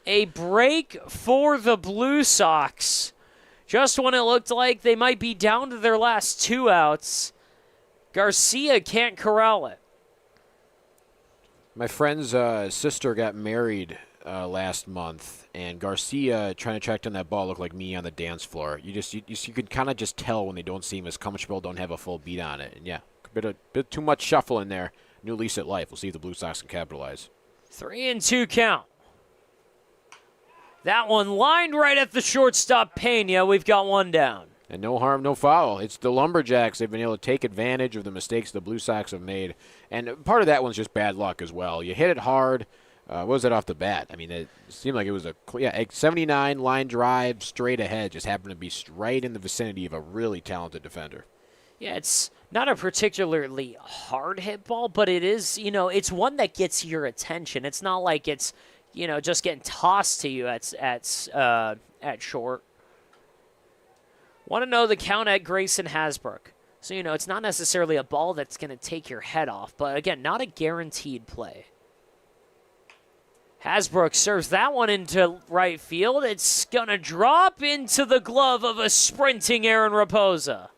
A break for the Blue Sox. Just when it looked like they might be down to their last 2 outs, Garcia can't corral it. My friend's sister got married last month, and Garcia trying to track down that ball looked like me on the dance floor. You could kind of just tell when they don't seem as comfortable, don't have a full beat on it. And yeah, a bit too much shuffle in there. New lease at life. We'll see if the Blue Sox can capitalize. 3-2 count. That one lined right at the shortstop, Pena. We've got one down. And no harm, no foul. It's the Lumberjacks. They've been able to take advantage of the mistakes the Blue Sox have made. And part of that one's just bad luck as well. You hit it hard. What was it off the bat? I mean, it seemed like it was a 79 line drive straight ahead. Just happened to be right in the vicinity of a really talented defender. Yeah, it's not a particularly hard hit ball, but it is, it's one that gets your attention. It's not like it's, just getting tossed to you at short. Want to know the count at Grayson Hasbrook. So, it's not necessarily a ball that's going to take your head off, but again, not a guaranteed play. Hasbrook serves that one into right field. It's going to drop into the glove of a sprinting Aaron Raposa.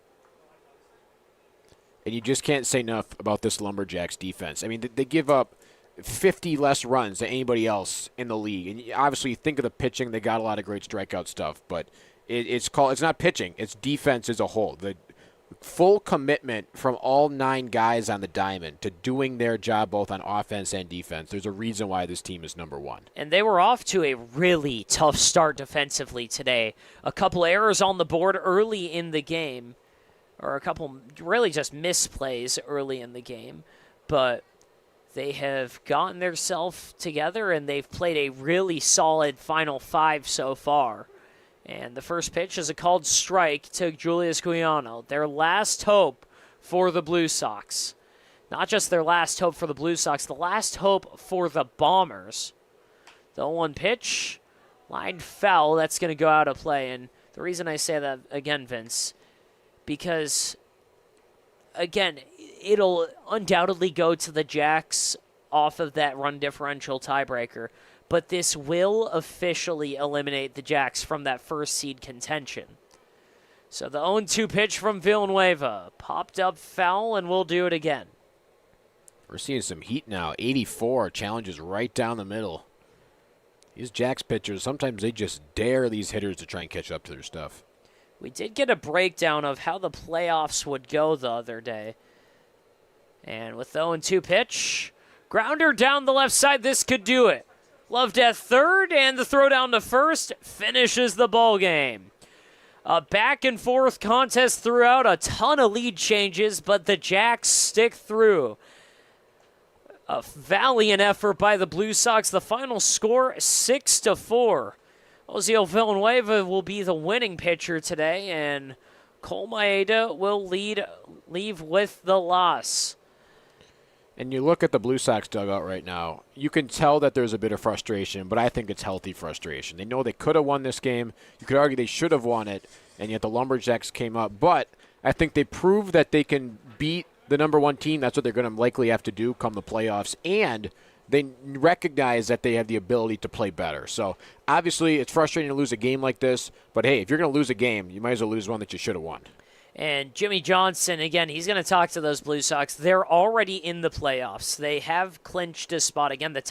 And you just can't say enough about this Lumberjacks defense. I mean, they give up 50 less runs than anybody else in the league. And obviously, you think of the pitching, they got a lot of great strikeout stuff, but it's not pitching, it's defense as a whole. The full commitment from all 9 guys on the diamond to doing their job both on offense and defense. There's a reason why this team is number 1. And they were off to a really tough start defensively today. A couple errors on the board early in the game, or a couple really just misplays early in the game, but they have gotten themselves together and they've played a really solid final 5 so far. And the first pitch is a called strike to Julius Guiano, their last hope for the Blue Sox. Not just their last hope for the Blue Sox, the last hope for the Bombers. The 1 pitch, line foul, that's going to go out of play. And the reason I say that again, Vince, because, again, it'll undoubtedly go to the Jacks off of that run differential tiebreaker. But this will officially eliminate the Jacks from that first seed contention. So the 0-2 pitch from Villanueva. Popped up foul, and we'll do it again. We're seeing some heat now. 84 challenges right down the middle. These Jacks pitchers, sometimes they just dare these hitters to try and catch up to their stuff. We did get a breakdown of how the playoffs would go the other day. And with the 0-2 pitch, grounder down the left side, this could do it. Loved at third, and the throw down to first finishes the ball game. A back-and-forth contest throughout, a ton of lead changes, but the Jacks stick through. A valiant effort by the Blue Sox. The final score, 6-4. Ozio Villanueva will be the winning pitcher today, and Cole Maeda will leave with the loss. And you look at the Blue Sox dugout right now, you can tell that there's a bit of frustration, but I think it's healthy frustration. They know they could have won this game. You could argue they should have won it, and yet the Lumberjacks came up. But I think they proved that they can beat the number 1 team. That's what they're going to likely have to do come the playoffs. And they recognize that they have the ability to play better. So obviously it's frustrating to lose a game like this, but hey, if you're going to lose a game, you might as well lose one that you should have won. And Jimmy Johnson, again, he's going to talk to those Blue Sox. They're already in the playoffs. They have clinched a spot. Again, the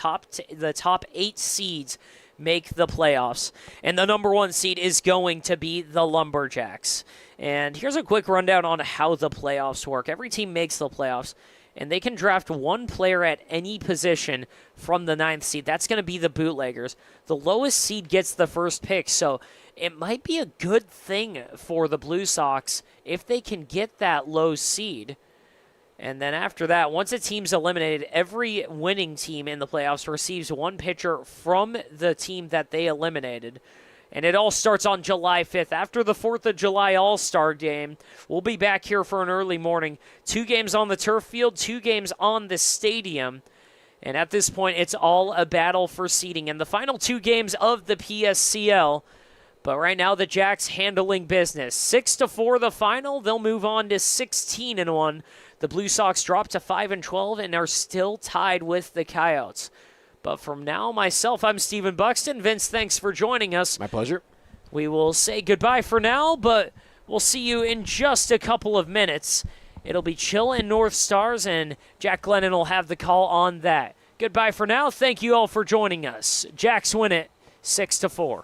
top 8 seeds make the playoffs. And the number 1 seed is going to be the Lumberjacks. And here's a quick rundown on how the playoffs work. Every team makes the playoffs, and they can draft 1 player at any position from the 9th seed. That's going to be the Bootleggers. The lowest seed gets the first pick, so it might be a good thing for the Blue Sox if they can get that low seed. And then after that, once a team's eliminated, every winning team in the playoffs receives 1 pitcher from the team that they eliminated. And it all starts on July 5th. After the 4th of July All-Star game, we'll be back here for an early morning. 2 games on the turf field, 2 games on the stadium. And at this point, it's all a battle for seeding. And the final 2 games of the PSCL. But right now, the Jacks handling business. 6-4 the final. They'll move on to 16-1. The Blue Sox drop to 5-12 and are still tied with the Coyotes. But from now, myself, I'm Stephen Buxton. Vince, thanks for joining us. My pleasure. We will say goodbye for now, but we'll see you in just a couple of minutes. It'll be Chill and North Stars, and Jack Glennon will have the call on that. Goodbye for now. Thank you all for joining us. Jacks win it 6-4.